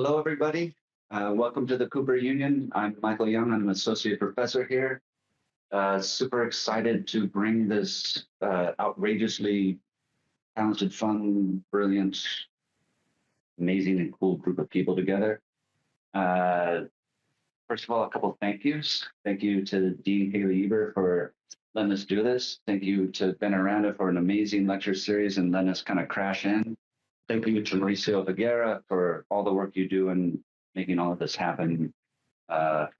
Hello, everybody. Welcome to the Cooper Union. I'm Michael Young. I'm an associate professor here. Super excited to bring this outrageously talented, fun, brilliant, amazing, and cool group of people together. First of all, a couple of thank yous. Thank you to Dean Haley Eber for letting us do this. Thank you to Ben Aranda for an amazing lecture series and letting us kind of crash in. Thank you to Mauricio Viguera for all the work you do in making all of this happen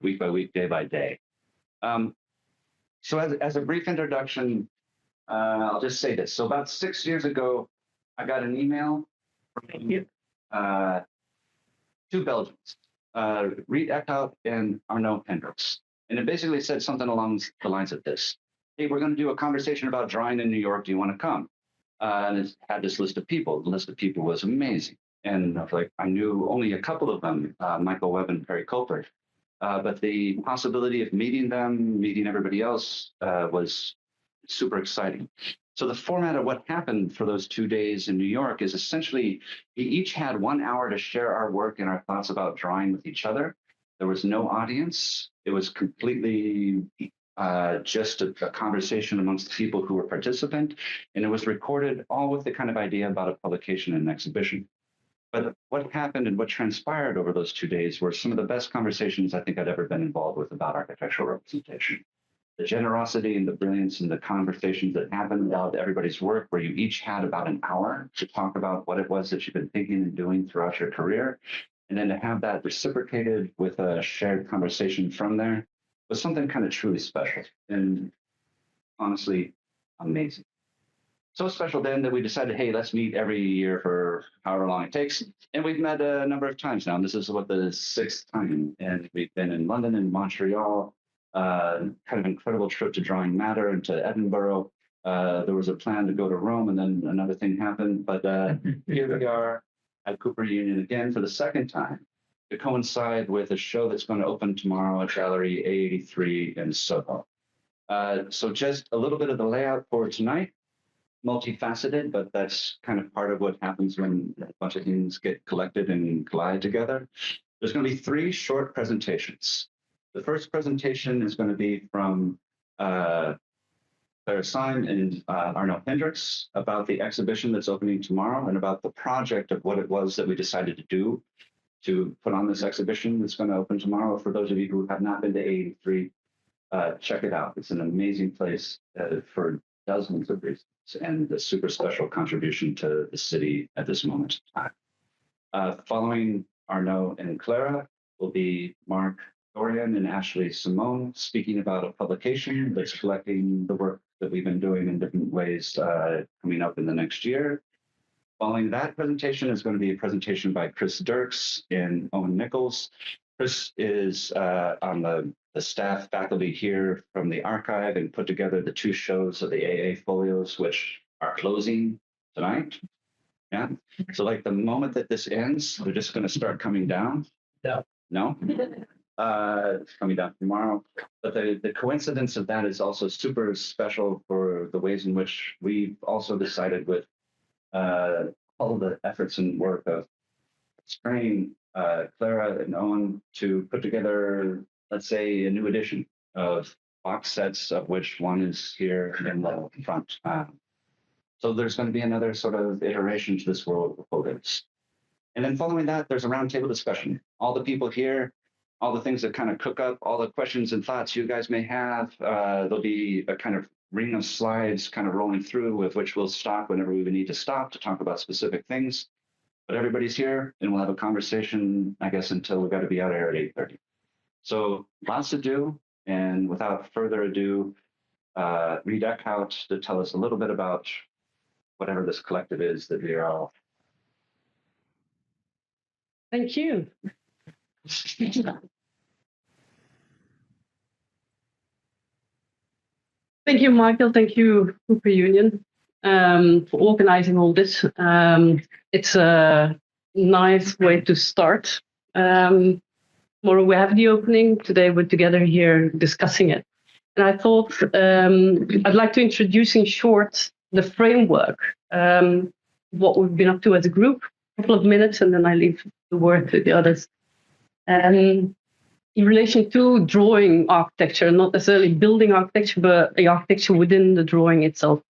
week by week, day by day. So as a brief introduction, I'll just say this. So about 6 years ago, I got an email from two Belgians, Riet Eeckhout and Arnaud Hendrickx. And it basically said something along the lines of this. Hey, we're going to do a conversation about drawing in New York. Do you want to come? And it had this list of people. The list of people was amazing. And I was like, I knew only a couple of them, Michael Webb and Perry Kulper. But the possibility of meeting them, meeting everybody else was super exciting. So the format of what happened for those 2 days in New York is essentially we each had 1 hour to share our work and our thoughts about drawing with each other. There was no audience. It was completely just a conversation amongst the people who were participant, and it was recorded all with the kind of idea about a publication and an exhibition. But what happened and what transpired over those 2 days were some of the best conversations I think I'd ever been involved with about architectural representation. The generosity and the brilliance and the conversations that happened about everybody's work, where you each had about an hour to talk about what it was that you've been thinking and doing throughout your career. And then to have that reciprocated with a shared conversation from there was something kind of truly special and honestly amazing. So special then that we decided, hey, let's meet every year for however long it takes. And we've met a number of times now. And this is what the 6th time. And we've been in London and Montreal, kind of incredible trip to Drawing Matter and to Edinburgh. There was a plan to go to Rome, and then another thing happened. But here we are at Cooper Union again for the 2nd time, to coincide with a show that's going to open tomorrow at Gallery A83 in Soho. So just a little bit of the layout for tonight, multifaceted, but that's kind of part of what happens when a bunch of things get collected and collide together. There's going to be 3 short presentations. The first presentation is going to be from Claire Syme and Arnaud Hendrickx about the exhibition that's opening tomorrow and about the project of what it was that we decided to do to put on this exhibition that's going to open tomorrow. For those of you who have not been to A83, check it out. It's an amazing place for dozens of reasons and a super special contribution to the city at this moment in time. Following Arnaud and Clara will be Mark Dorrian and Ashley Simone speaking about a publication that's collecting the work that we've been doing in different ways coming up in the next year. Following that presentation is going to be a presentation by Chris Dierks and Owen Nichols. Chris is on the staff faculty here from the archive and put together the 2 shows of the AA Folios, which are closing tonight. Yeah. So like the moment that this ends, they're just going to start coming down. Yeah. No? It's coming down tomorrow. But the coincidence of that is also super special for the ways in which we've also decided with all of the efforts and work of spraying Clara and Owen to put together, let's say, a new edition of box sets, of which one is here in the front. So there's going to be another sort of iteration to this world of folios. And then following that, there's a roundtable discussion. All the people here, all the things that kind of cook up, all the questions and thoughts you guys may have. There'll be a kind of ring of slides kind of rolling through, with which we'll stop whenever we need to stop to talk about specific things. But everybody's here, and we'll have a conversation, I guess, until we've got to be out of here at 8:30. So lots to do, and without further ado, Riet Eeckhout to tell us a little bit about whatever this collective is that we are all. Thank you. Thank you, Michael. Thank you, Cooper Union, for organizing all this. It's a nice way to start. Tomorrow we have the opening. Today we're together here discussing it. And I thought I'd like to introduce in short the framework, what we've been up to as a group, couple of minutes and then I leave the word to the others. In relation to drawing architecture, not necessarily building architecture, but the architecture within the drawing itself.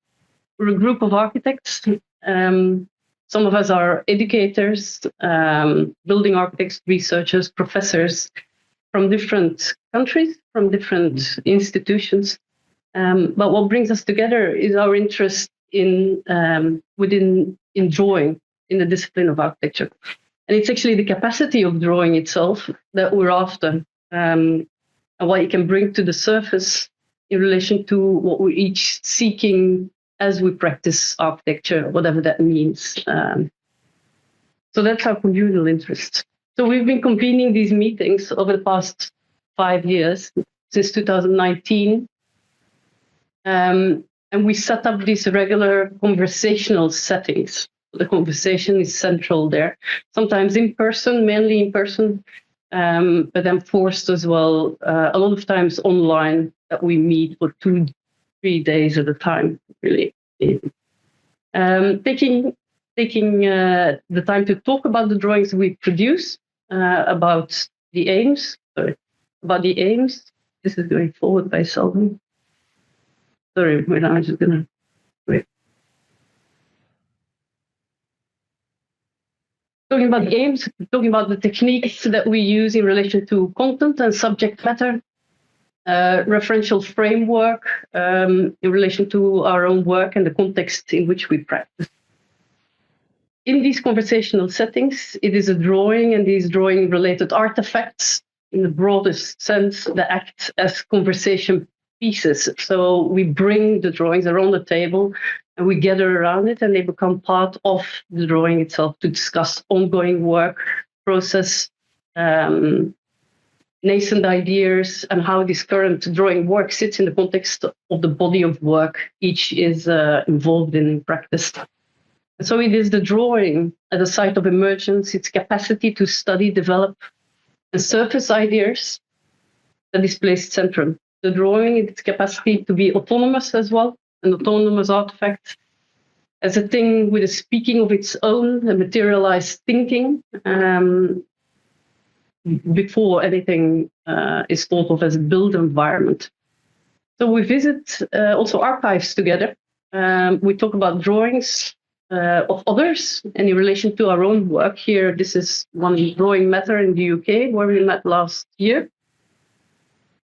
We're a group of architects. Some of us are educators, building architects, researchers, professors from different countries, from different institutions. But what brings us together is our interest in drawing, in the discipline of architecture. And it's actually the capacity of drawing itself that we're after, and what it can bring to the surface in relation to what we're each seeking as we practice architecture, whatever that means. So that's our communal interest. So we've been convening these meetings over the past 5 years, since 2019. And we set up these regular conversational settings. The conversation is central there, sometimes in person, mainly in person, but then forced as well, a lot of times online, that we meet for 2-3 days at a time, really. Taking the time to talk about the drawings we produce, about the aims. This is going forward by Selden. Sorry, wait, I'm just gonna wait. Talking about the aims, talking about the techniques that we use in relation to content and subject matter, referential framework in relation to our own work and the context in which we practice. In these conversational settings, it is a drawing and these drawing-related artifacts, in the broadest sense, that act as conversation pieces. So we bring the drawings around the table and we gather around it and they become part of the drawing itself to discuss ongoing work, process, nascent ideas, and how this current drawing work sits in the context of the body of work each is involved in practice. And so it is the drawing as a site of emergence, its capacity to study, develop, and surface ideas that is placed central. The drawing, its capacity to be autonomous as well, an autonomous artifact, as a thing with a speaking of its own, a materialized thinking, before anything is thought of as a built environment. So we visit also archives together. We talk about drawings of others, and in relation to our own work here, this is one drawing matter in the UK where we met last year.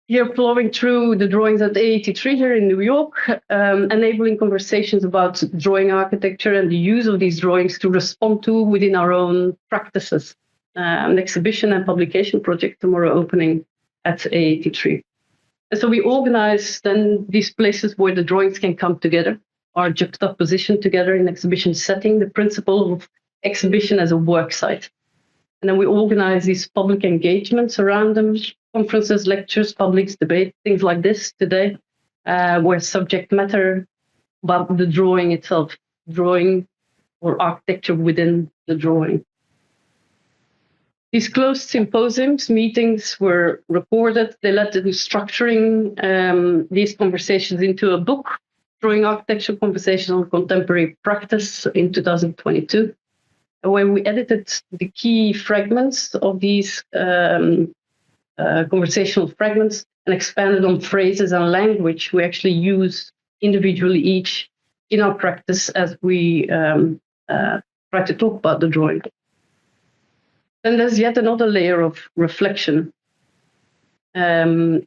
Here, plowing through the drawings at A83 here in New York, enabling conversations about drawing architecture and the use of these drawings to respond to within our own practices. An exhibition and publication project tomorrow opening at A83. And so we organize then these places where the drawings can come together, are juxtapositioned together in exhibition setting, the principle of exhibition as a work site. And then we organize these public engagements around them, conferences, lectures, publics, debate, things like this today, where subject matter about the drawing itself, drawing or architecture within the drawing. These closed symposiums, meetings were recorded. They led to structuring these conversations into a book, Drawing Architecture Conversations on Contemporary Practice in 2022, where we edited the key fragments of these conversational fragments and expanded on phrases and language we actually use individually each in our practice as we try to talk about the drawing. Then there's yet another layer of reflection. By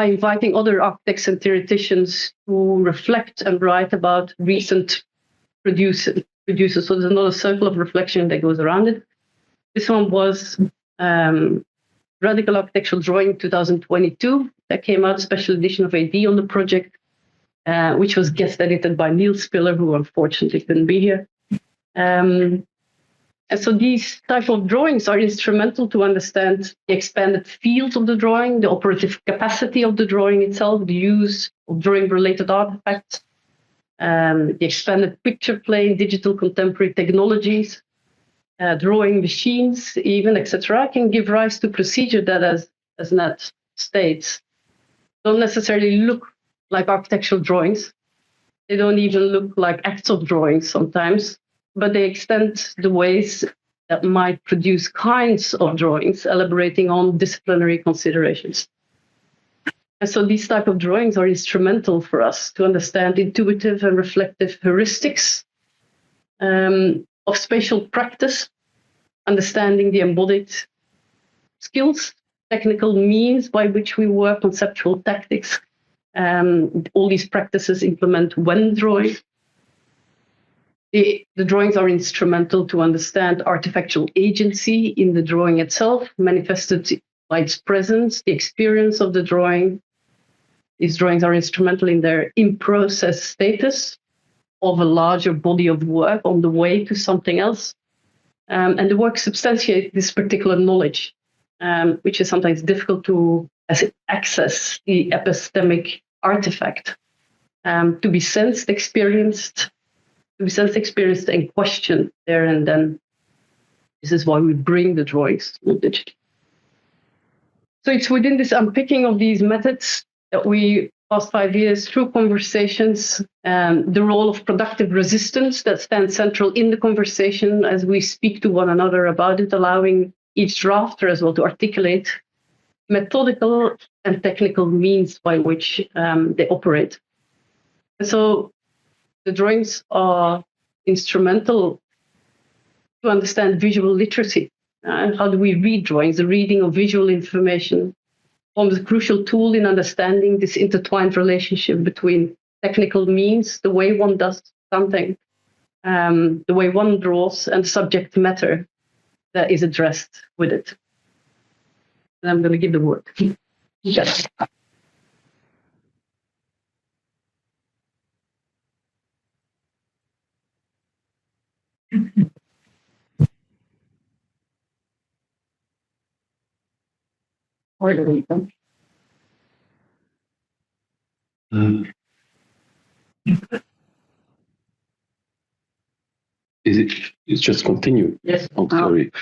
inviting other architects and theoreticians to reflect and write about recent producers. So there's another circle of reflection that goes around it. This one was Radical Architectural Drawing 2022. That came out, special edition of AD on the project, which was guest edited by Neil Spiller, who unfortunately couldn't be here. And so these type of drawings are instrumental to understand the expanded field of the drawing, the operative capacity of the drawing itself, the use of drawing-related artifacts, the expanded picture plane, digital contemporary technologies, drawing machines, even, etc., can give rise to procedure that, as Nat states, don't necessarily look like architectural drawings. They don't even look like acts of drawings sometimes, but they extend the ways that might produce kinds of drawings, elaborating on disciplinary considerations. And so these type of drawings are instrumental for us to understand intuitive and reflective heuristics of spatial practice, understanding the embodied skills, technical means by which we work, conceptual tactics. All these practices implement when drawing. The drawings are instrumental to understand artifactual agency in the drawing itself, manifested by its presence, the experience of the drawing. These drawings are instrumental in their in-process status of a larger body of work on the way to something else. And the work substantiates this particular knowledge, which is sometimes difficult to access the epistemic artifact, to be sensed, experienced, and questioned there and then. This is why we bring the drawings to digital. So it's within this unpicking of these methods that we, past 5 years, through conversations, the role of productive resistance that stands central in the conversation as we speak to one another about it, allowing each drafter as well to articulate methodical and technical means by which they operate. And so the drawings are instrumental to understand visual literacy. How do we read drawings? The reading of visual information forms a crucial tool in understanding this intertwined relationship between technical means, the way one does something, the way one draws, and subject matter that is addressed with it. And I'm going to give the word. Yes. Or delete them. It's just continue. Yes. Oh, sorry.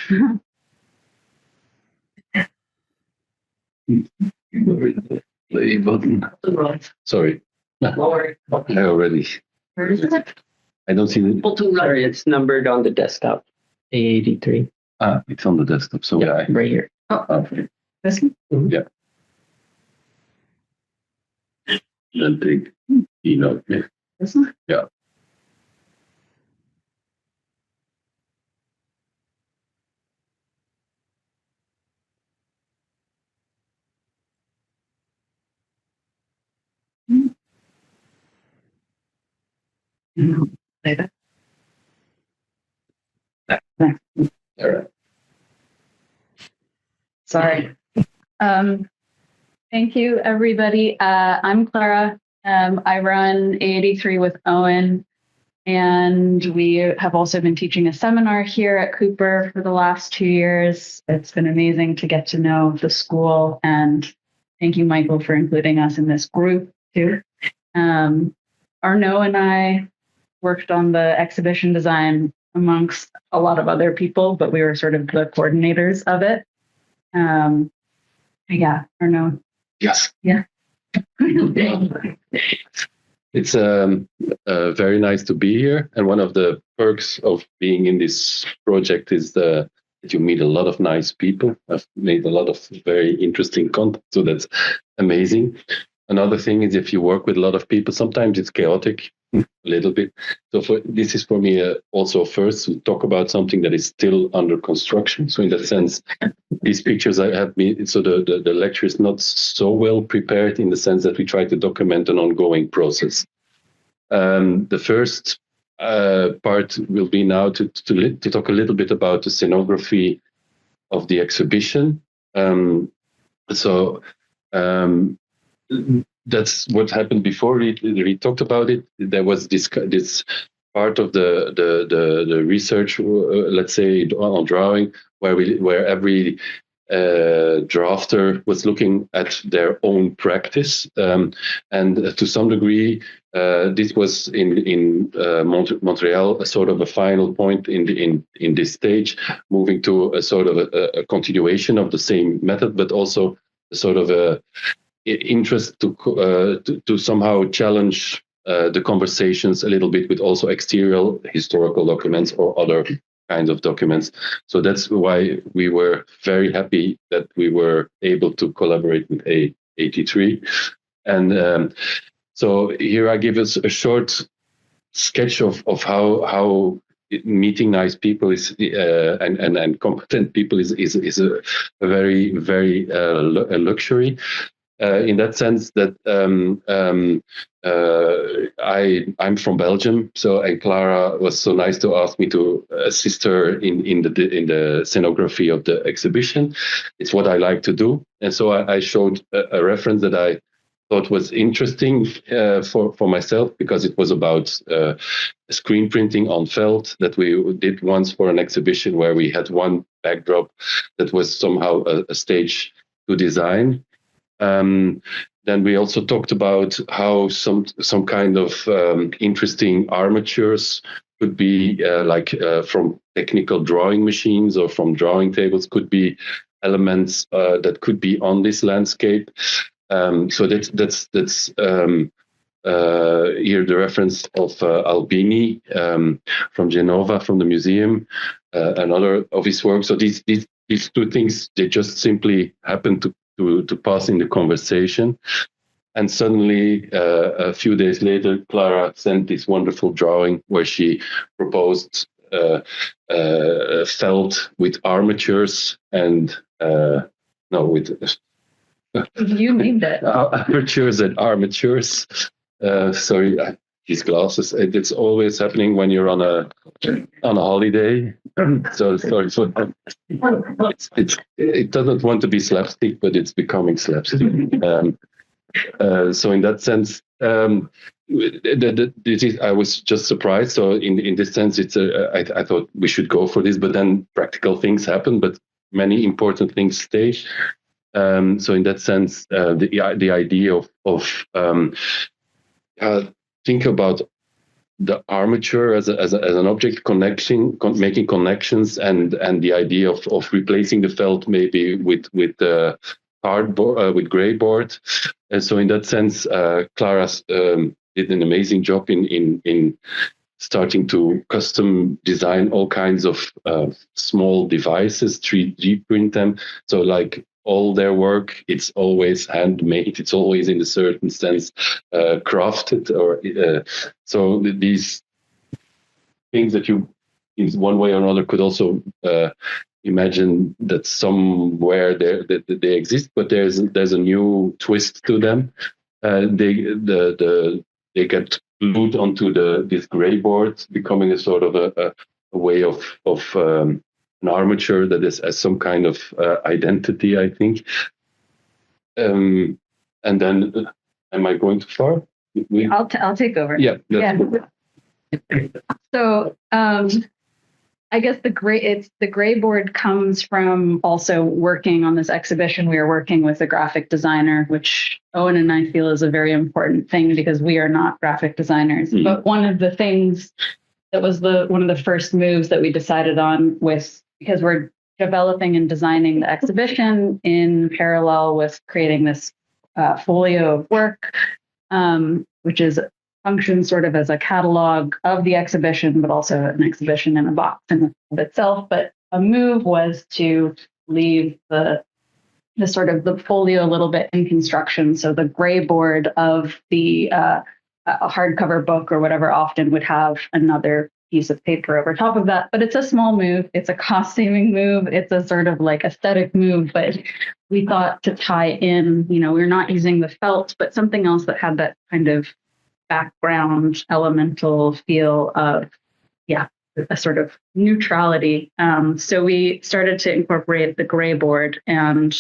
Play button. Right. Sorry. Lower. I already. Where is it? I don't see it. Bottom right. Sorry, it's numbered on the desktop. A83. It's on the desktop. So Yeah, right here. Oh, this one? yeah. Then take keynote. Yeah. This one? Yeah. Later. All right. Sorry. Thank you, everybody. I'm Clara. I run A83 with Owen, and we have also been teaching a seminar here at Kulper for the last 2 years. It's been amazing to get to know the school, and thank you, Michael, for including us in this group too. Arnaud and I worked on the exhibition design amongst a lot of other people, but we were sort of the coordinators of it. Yeah, Arnaud. Yes. Yeah. It's very nice to be here, and one of the perks of being in this project is that you meet a lot of nice people. I've made a lot of very interesting content, so that's amazing. Another thing is if you work with a lot of people, sometimes it's chaotic a little bit. So this is for me also first to talk about something that is still under construction. So in that sense, these pictures I have been, so the lecture is not so well prepared in the sense that we try to document an ongoing process. The first part will be now to talk a little bit about the scenography of the exhibition. That's what happened before we talked about it. There was this part of the research, let's say on drawing, where every drafter was looking at their own practice, and to some degree, this was in Montreal a sort of a final point in this stage, moving to a sort of a continuation of the same method, but also a sort of a interest to somehow challenge the conversations a little bit with also exterior historical documents or other kinds of documents. So that's why we were very happy that we were able to collaborate with A83. And so here I give us a short sketch of how meeting nice people is and competent people is a very a luxury. In that sense that I'm from Belgium, and Clara was so nice to ask me to assist her in the scenography of the exhibition. It's what I like to do, and so I showed a reference that I thought was interesting for myself, because it was about screen printing on felt that we did once for an exhibition where we had one backdrop that was somehow a stage to design. Then we also talked about how some kind of interesting armatures could be from technical drawing machines or from drawing tables, could be elements that could be on this landscape. So that's here the reference of Albini from Genova, from the museum, another of his work. So these two things, they just simply happen to pass in the conversation. And suddenly, a few days later, Clara sent this wonderful drawing where she proposed felt with armatures and You named it. Apertures and armatures. Sorry, these glasses. It's always happening when you're on a holiday. So sorry for that. It doesn't want to be slapstick, but it's becoming slapstick. So in that sense, I was just surprised. So in this sense, I thought we should go for this, but then practical things happen, but many important things stay. So in that sense, the idea of think about the armature as an object making connections, and the idea of replacing the felt maybe with cardboard, with gray board. And so in that sense, Clara did an amazing job in starting to custom design all kinds of small devices, 3D print them. So like all their work, it's always handmade. It's always in a certain sense crafted, or so these things that you, in one way or another, could also imagine that somewhere they exist, but there's a new twist to them. They get glued onto this gray board, becoming a sort of a way of an armature that has some kind of identity, I think. And then, am I going too far? I'll take over. Yeah. So I guess the gray board comes from also working on this exhibition. We are working with a graphic designer, which Owen and I feel is a very important thing because we are not graphic designers. Mm-hmm. But one of the things that was one of the first moves that we decided on because we're developing and designing the exhibition in parallel with creating this folio of work, which functions sort of as a catalog of the exhibition, but also an exhibition in a box in of itself. But a move was to leave the sort of the folio a little bit in construction. So the gray board of the a hardcover book or whatever often would have another piece of paper over top of that. But it's a small move. It's a cost-saving move. It's a sort of like aesthetic move. But we thought to tie in, we're not using the felt, but something else that had that kind of background elemental feel of, a sort of neutrality. So we started to incorporate the gray board, and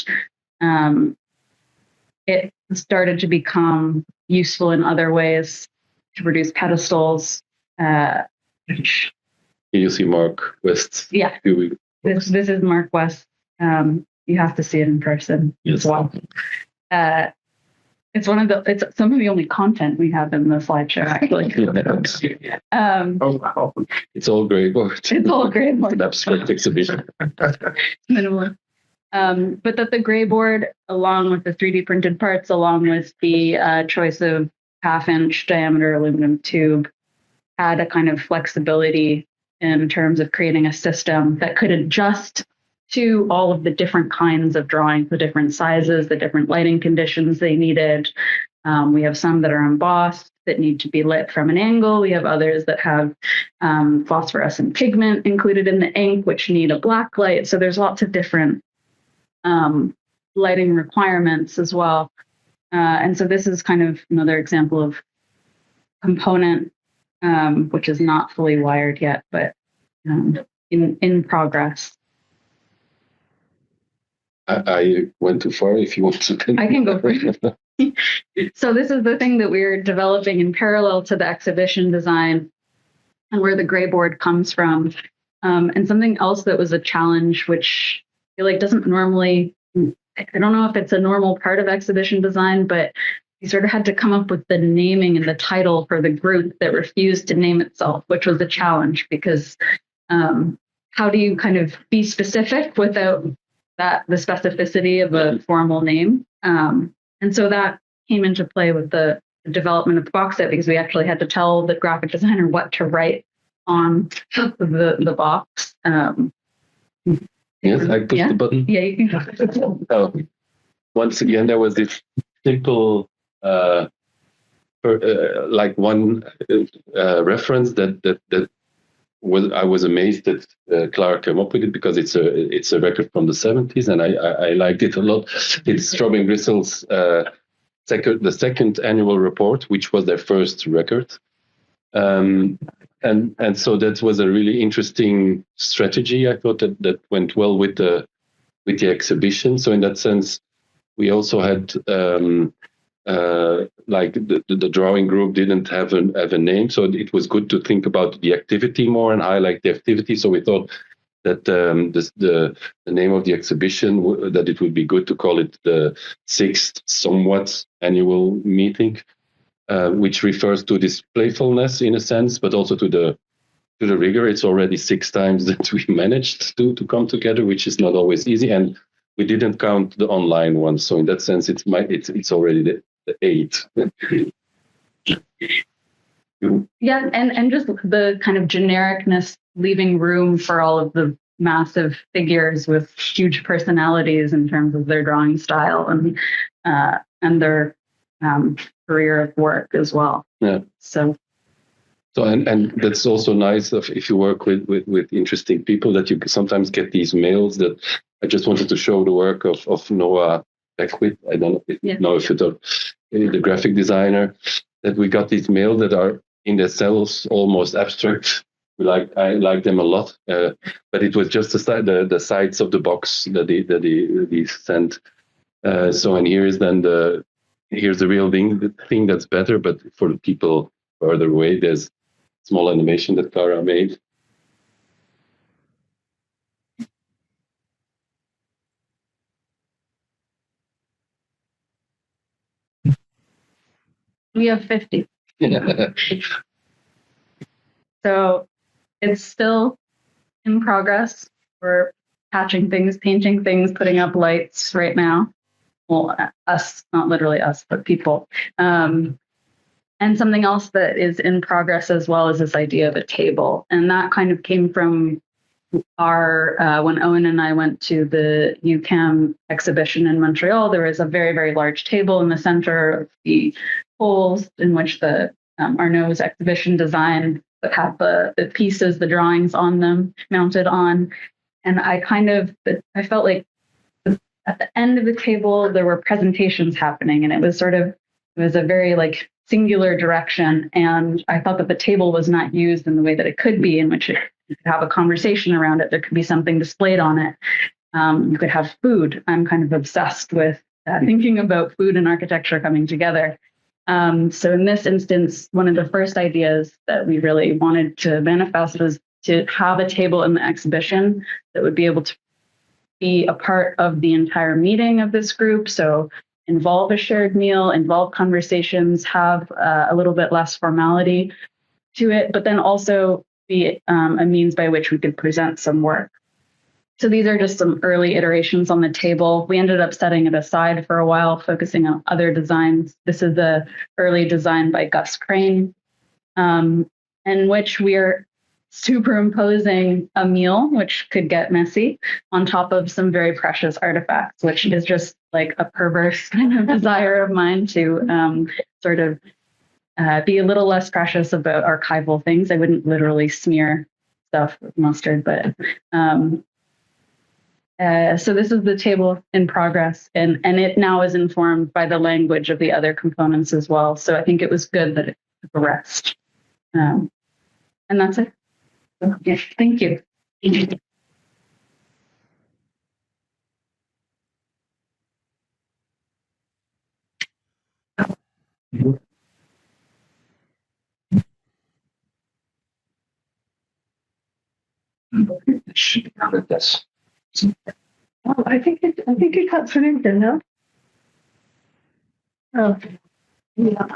it started to become useful in other ways to produce pedestals. You see Mark West. Yeah, this is Mark West. You have to see it in person as well. It's some of the only content we have in the slideshow, actually. It's all gray board. It's all gray board. It's an abstract exhibition. Minimal. But that the gray board, along with the 3D printed parts, along with the choice of half-inch diameter aluminum tube had a kind of flexibility in terms of creating a system that could adjust to all of the different kinds of drawings, the different sizes, the different lighting conditions they needed. We have some that are embossed that need to be lit from an angle. We have others that have phosphorescent pigment included in the ink, which need a black light. So there's lots of different lighting requirements as well. And so this is kind of another example of component, which is not fully wired yet, but in progress. I went too far. If you want to continue. I can go for it. So this is the thing that we're developing in parallel to the exhibition design and where the gray board comes from. And something else that was a challenge, which I feel like doesn't normally, I don't know if it's a normal part of exhibition design, but we sort of had to come up with the naming and the title for the group that refused to name itself, which was a challenge because how do you kind of be specific without the specificity of a formal name? And so that came into play with the development of the box set because we actually had to tell the graphic designer what to write on the box. Yes, I push the button. Yeah, you can go. Once again, there was this simple, like one reference that I was amazed that Clara came up with it because it's a record from the 70s and I liked it a lot. It's Strawberry Bristles' the second annual report, which was their first record. And so that was a really interesting strategy. I thought that went well with the exhibition. So in that sense, we also had like the drawing group didn't have a name, so it was good to think about the activity more and highlight the activity. So we thought that the name of the exhibition, that it would be good to call it the 6th somewhat annual meeting, which refers to this playfulness in a sense, but also to the rigor. It's already 6 times that we managed to come together, which is not always easy, and we didn't count the online one. So in that sense, it's already the 8th. Yeah, and just the kind of genericness, leaving room for all of the massive figures with huge personalities in terms of their drawing style and their career of work as well. Yeah. So and that's also nice if you work with interesting people that you sometimes get these mails that I just wanted to show the work of Noah Beckwith. I don't know if you're the graphic designer, that we got these mails that are in themselves almost abstract. I like them a lot, but it was just the sides of the box that he sent. So and here's the real thing, the thing that's better, but for the people further away, there's small animation that Clara made. We have 50. So it's still in progress. We're patching things, painting things, putting up lights right now. Well, us, not literally us, but people. And something else that is in progress as well is this idea of a table. And that kind of came from when Owen and I went to the UCAM exhibition in Montreal. There was a very, very large table in the center of the holes in which the Arnaud's exhibition design that had the pieces, the drawings on them mounted on. And I felt like at the end of the table, there were presentations happening, and it was a very like singular direction. And I thought that the table was not used in the way that it could be, in which you could have a conversation around it. There could be something displayed on it. You could have food. I'm kind of obsessed with thinking about food and architecture coming together. So in this instance, one of the first ideas that we really wanted to manifest was to have a table in the exhibition that would be able to be a part of the entire meeting of this group. So involve a shared meal, involve conversations, have a little bit less formality to it, but then also be a means by which we could present some work. So these are just some early iterations on the table. We ended up setting it aside for a while, focusing on other designs. This is the early design by Gus Crane, in which we're superimposing a meal, which could get messy, on top of some very precious artifacts, which is just like a perverse kind of desire of mine to sort of be a little less precious about archival things. I wouldn't literally smear stuff with mustard, but so this is the table in progress, and it now is informed by the language of the other components as well. So I think it was good that it took a rest. And that's it. So, yeah, thank you. It should be covered this. Oh, I think it got put in there, no? Oh, yeah.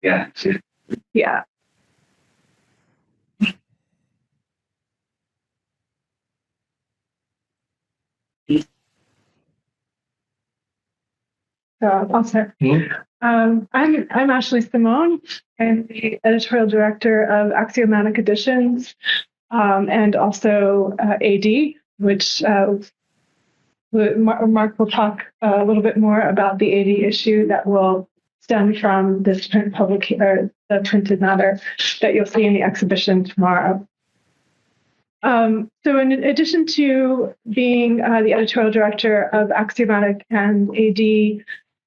Yeah. See. Yeah. So I'll start. I'm Ashley Simone. I'm the editorial director of Axiomatic Editions, and also AD, which Mark will talk a little bit more about the AD issue that will stem from this print or the printed matter that you'll see in the exhibition tomorrow. So in addition to being the editorial director of Axiomatic and AD,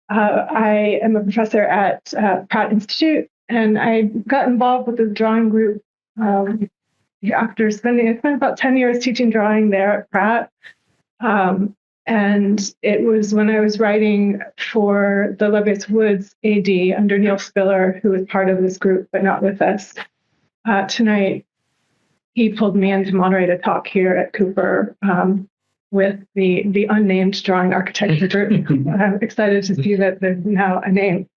I am a professor at Pratt Institute, and I got involved with the drawing group after I spent about 10 years teaching drawing there at Pratt. And it was when I was writing for the Lovelace Woods AD under Neil Spiller, who was part of this group, but not with us tonight. He pulled me in to moderate a talk here at Kulper with the unnamed drawing architecture group. I'm excited to see that there's now a name.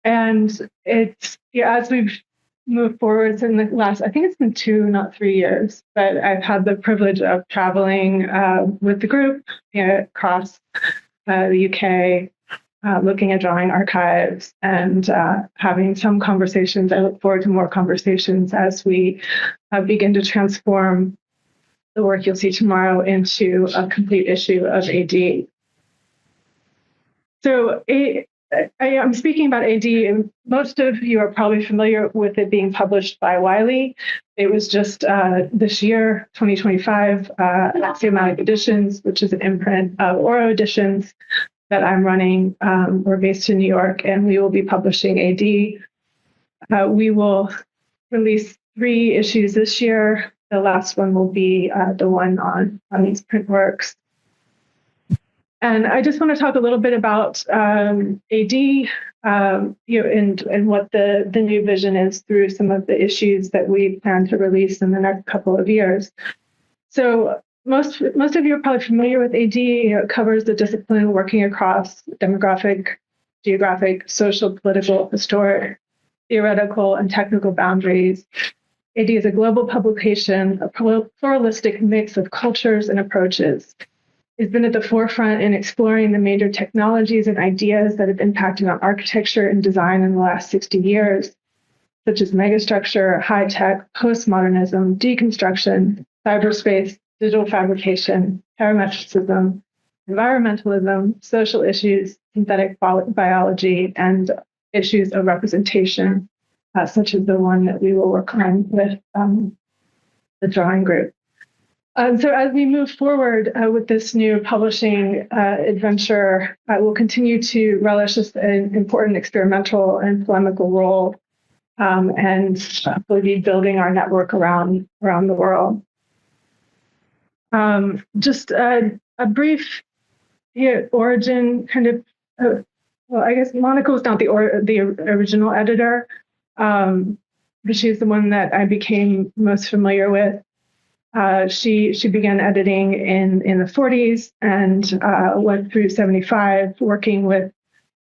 And it's, as we've moved forward in the last, I think it's been 2, not 3 years, but I've had the privilege of traveling with the group across the UK, looking at drawing archives and having some conversations. I look forward to more conversations as we begin to transform the work you'll see tomorrow into a complete issue of AD. So I'm speaking about AD, and most of you are probably familiar with it being published by Wiley. It was just this year, 2025, Axiomatic Editions, which is an imprint of Oro Editions that I'm running. We're based in New York, and we will be publishing AD. We will release 3 issues this year. The last one will be the one on these print works. And I just want to talk a little bit about AD, and what the new vision is through some of the issues that we plan to release in the next couple of years. So most of you are probably familiar with AD. It covers the discipline working across demographic, geographic, social, political, historic, theoretical, and technical boundaries. AD is a global publication, a pluralistic mix of cultures and approaches. It's been at the forefront in exploring the major technologies and ideas that have impacted on architecture and design in the last 60 years, such as megastructure, high-tech, postmodernism, deconstruction, cyberspace, digital fabrication, parametricism, environmentalism, social issues, synthetic biology, and issues of representation, such as the one that we will work on with the drawing group. So as we move forward with this new publishing adventure, we'll continue to relish this important experimental and polemical role, and hopefully be building our network around the world. Just a brief origin, kind of. Well, I guess Monica is not the original editor, but she's the one that I became most familiar with. She began editing in the 40s and went through 75, working with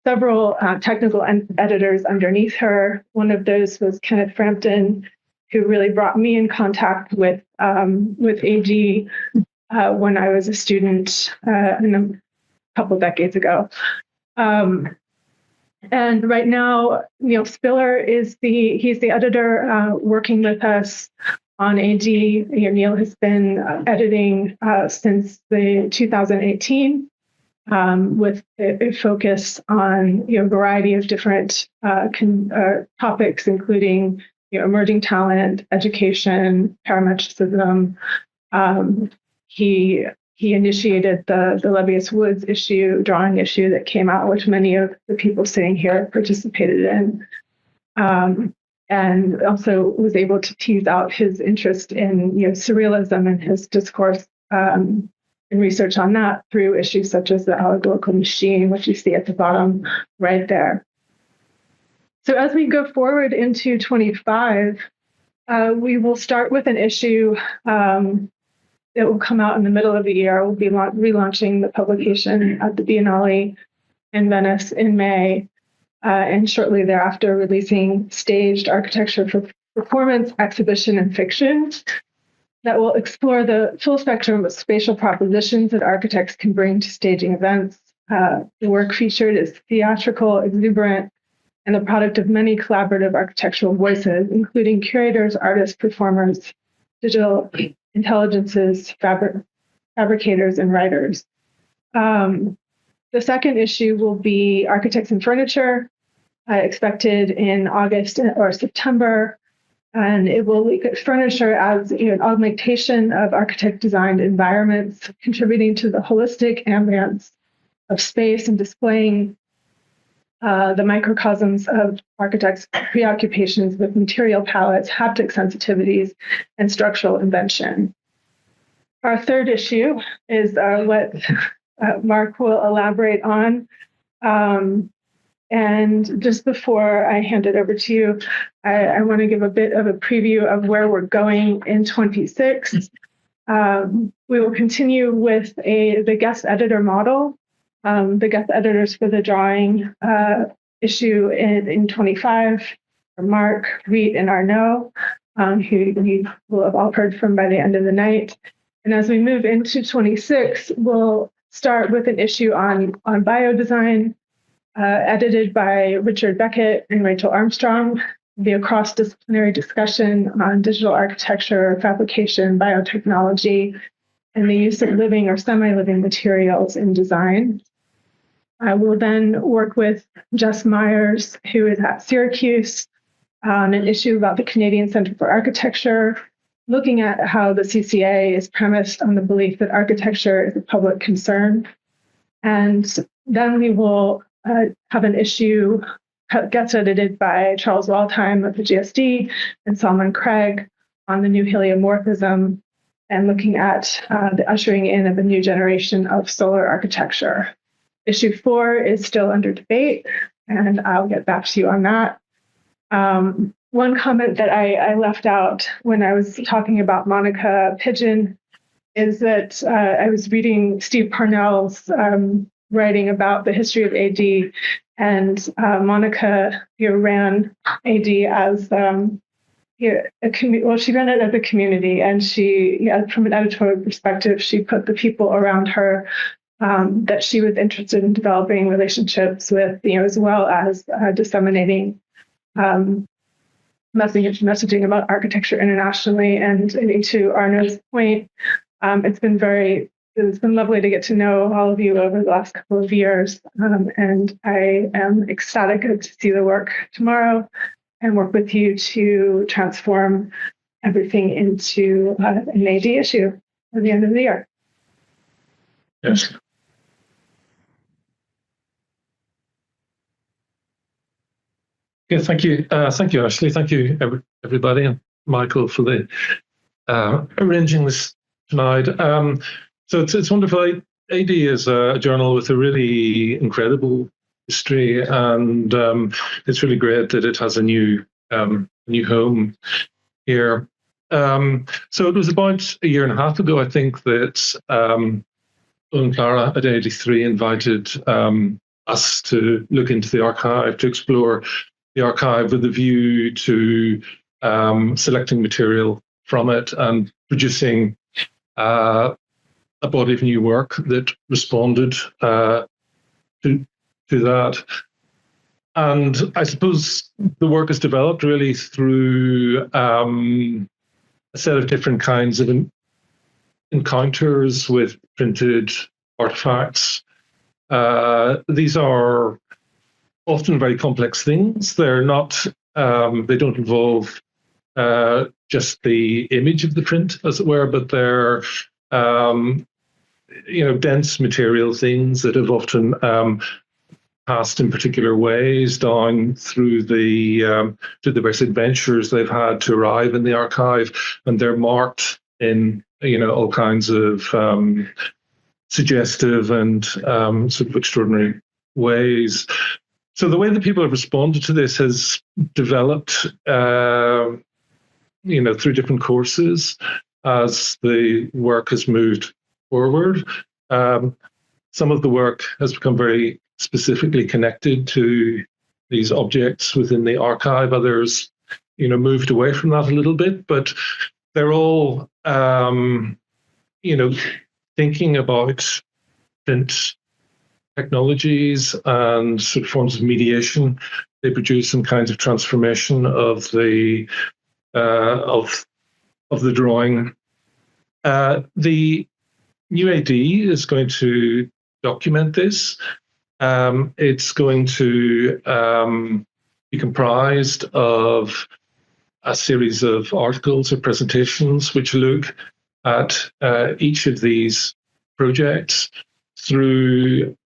several technical editors underneath her. One of those was Kenneth Frampton, who really brought me in contact with AG when I was a student a couple decades ago. And right now, Neil Spiller he's the editor working with us on AG. Neil has been editing since the 2018 with a focus on a variety of different topics, including emerging talent, education, parametricism. He initiated the Lebbeus Woods drawing issue that came out, which many of the people sitting here participated in, and also was able to tease out his interest in surrealism and his discourse and research on that through issues such as the allegorical machine, which you see at the bottom right there. So as we go forward into 25, we will start with an issue that will come out in the middle of the year. We'll be relaunching the publication at the Biennale in Venice in May, and shortly thereafter releasing Staged Architecture for Performance, Exhibition, and Fiction that will explore the full spectrum of spatial propositions that architects can bring to staging events. The work featured is theatrical, exuberant, and the product of many collaborative architectural voices, including curators, artists, performers, digital intelligences, fabricators, and writers. The second issue will be Architects and Furniture, expected in August or September, and it will look at furniture as an augmentation of architect-designed environments, contributing to the holistic ambience of space and displaying the microcosms of architects' preoccupations with material palettes, haptic sensitivities, and structural invention. Our third issue is what Mark will elaborate on. And just before I hand it over to you, I want to give a bit of a preview of where we're going in 26. We will continue with the guest editor model. The guest editors for the drawing issue in 25 are Mark, Riet, and Arnaud, who you will have all heard from by the end of the night. And as we move into 26, we'll start with an issue on biodesign, edited by Richard Beckett and Rachel Armstrong. It'll be a cross-disciplinary discussion on digital architecture, fabrication, biotechnology, and the use of living or semi-living materials in design. I will then work with Jess Myers, who is at Syracuse, on an issue about the Canadian Centre for Architecture, looking at how the CCA is premised on the belief that architecture is a public concern. And then we will have an issue gets edited by Charles Waldheim of the GSD and Salman Craig on the new heliomorphism and looking at the ushering in of a new generation of solar architecture. Issue 4 is still under debate, and I'll get back to you on that. One comment that I left out when I was talking about Monica Pigeon is that I was reading Steve Parnell's writing about the history of AD, and Monica ran AD as she ran it as a community, and she, from an editorial perspective, she put the people around her that she was interested in developing relationships with, as well as disseminating messaging about architecture internationally. And I think to Arnaud's point, it's been lovely to get to know all of you over the last couple of years, and I am ecstatic to see the work tomorrow and work with you to transform everything into an AD issue at the end of the year. Yes. Yeah, thank you, Ashley. Thank you, everybody, and Michael for the arranging this tonight. So it's wonderful. AD is a journal with a really incredible history, and it's really great that it has a new home here. So it was about a year and a half ago, I think, that Owen and Clara at A83 invited us to look into the archive, to explore the archive with a view to selecting material from it and producing a body of new work that responded to that. And I suppose the work is developed really through a set of different kinds of encounters with printed artifacts. These are often very complex things. They're not, they don't involve just the image of the print, as it were, but they're, dense material things that have often passed in particular ways down through the various adventures they've had to arrive in the archive, and they're marked in all kinds of suggestive and sort of extraordinary ways. So the way that people have responded to this has developed, through different courses as the work has moved forward. Some of the work has become very specifically connected to these objects within the archive. Others, moved away from that a little bit, but they're all, thinking about print technologies and sort of forms of mediation they produce and kinds of transformation of the drawing. The new AD is going to document this. It's going to be comprised of a series of articles or presentations which look at each of these projects through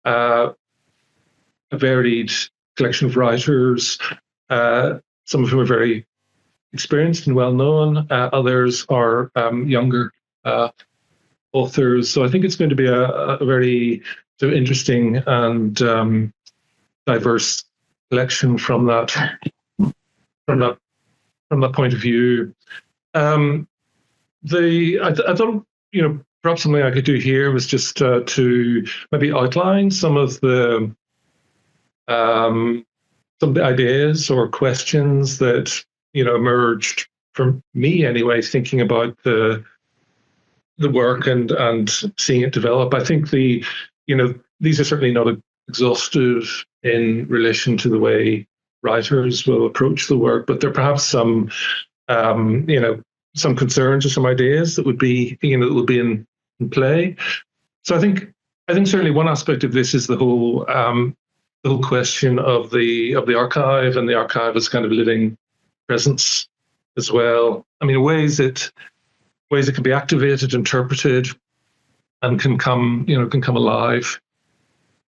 a varied collection of writers, some of whom are very experienced and well-known, others are younger authors. So I think it's going to be a very sort of interesting and diverse collection from that point of view. I thought, perhaps something I could do here was just to maybe outline some of the ideas or questions that emerged from me anyway, thinking about the work and seeing it develop. I think these are certainly not exhaustive in relation to the way writers will approach the work, but there are perhaps some concerns or some ideas that would be in play. So I think certainly one aspect of this is the whole question of the archive and the archive as kind of living presence as well. I mean, ways it can be activated, interpreted, and can come alive.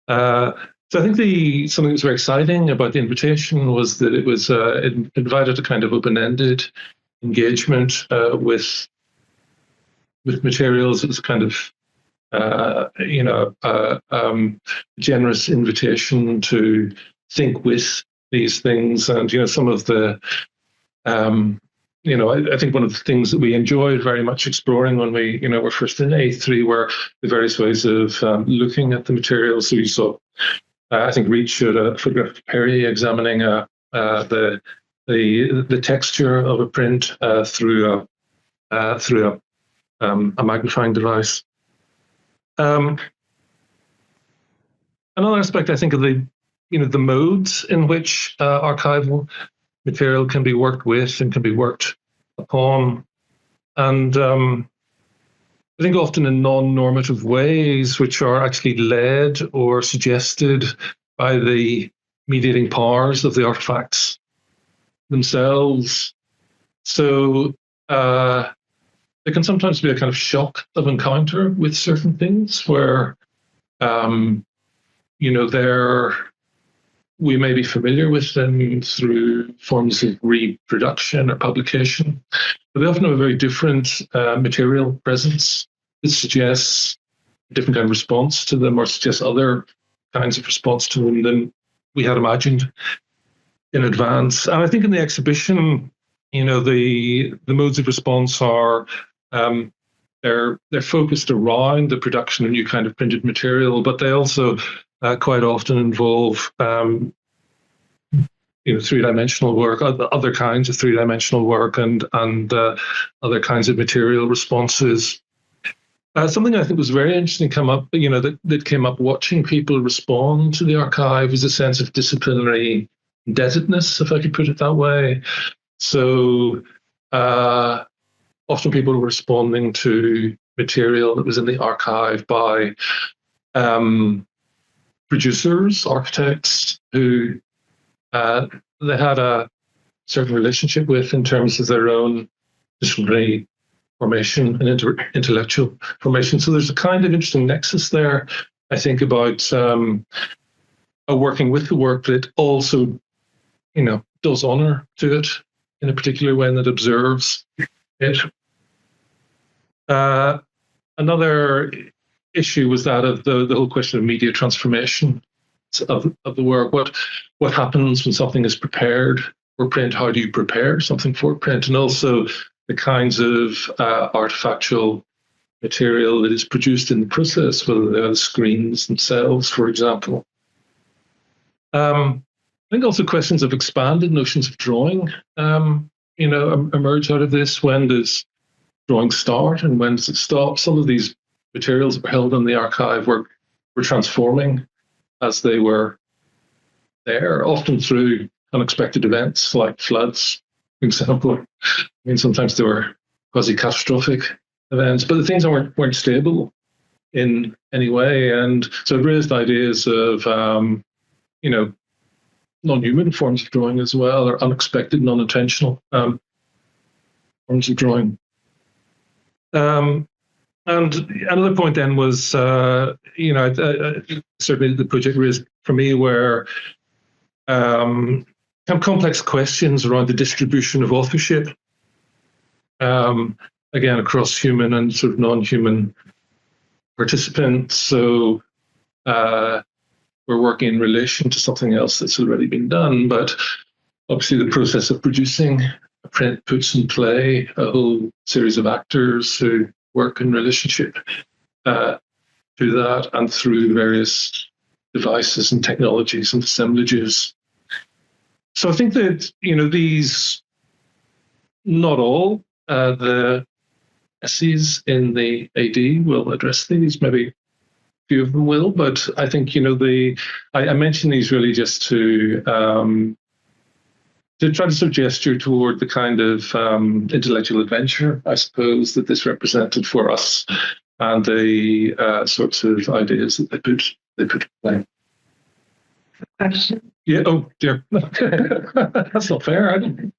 So I think something that's very exciting about the invitation was that it was it invited a kind of open-ended engagement with materials. It was a kind of generous invitation to think with these things, and some of the I think one of the things that we enjoyed very much exploring when we were first in A3 were the various ways of looking at the materials. So you saw, I think Riet showed a photograph of Perry examining the texture of a print through a magnifying device. Another aspect, I think, of the modes in which archival material can be worked with and can be worked upon, and I think often in non-normative ways, which are actually led or suggested by the mediating powers of the artifacts themselves. So there can sometimes be a kind of shock of encounter with certain things where, we may be familiar with them through forms of reproduction or publication, but they often have a very different material presence. It suggests a different kind of response to them, or suggests other kinds of response to them than we had imagined in advance. And I think in the exhibition, the modes of response are they're focused around the production of new kind of printed material, but they also quite often involve three-dimensional work, other kinds of three-dimensional work, and other kinds of material responses. Something I think was very interesting that came up watching people respond to the archive is a sense of disciplinary indebtedness, if I could put it that way. So often people were responding to material that was in the archive by producers, architects who they had a certain relationship with in terms of their own disciplinary formation and intellectual formation. So there's a kind of interesting nexus there, I think, about working with the work, but it also, does honor to it in a particular way, and that observes it. Another issue was that of the whole question of media transformation of the work. What happens when something is prepared for print? How do you prepare something for print? And also the kinds of artifactual material that is produced in the process, whether they are the screens themselves, for example. I think also questions of expanded notions of drawing, emerge out of this. When does drawing start and when does it stop? Some of these materials that were held in the archive were transforming as they were there, often through unexpected events like floods, for example. Sometimes they were quasi-catastrophic events, but the things weren't stable in any way, and so it raised ideas of non-human forms of drawing as well, or unexpected, non-intentional forms of drawing. And another point then was, certainly the project raised for me were complex questions around the distribution of authorship, again, across human and sort of non-human participants. So we're working in relation to something else that's already been done, but obviously the process of producing a print puts in play a whole series of actors who work in relationship to that and through various devices and technologies and assemblages. So I think that, these, not all the essays in the AD will address these, maybe a few of them will, but I think, I mention these really just to try to sort of gesture toward the kind of intellectual adventure, I suppose, that this represented for us, and the sorts of ideas that they put in play. Question. Yeah. Oh dear. That's not fair. I don't.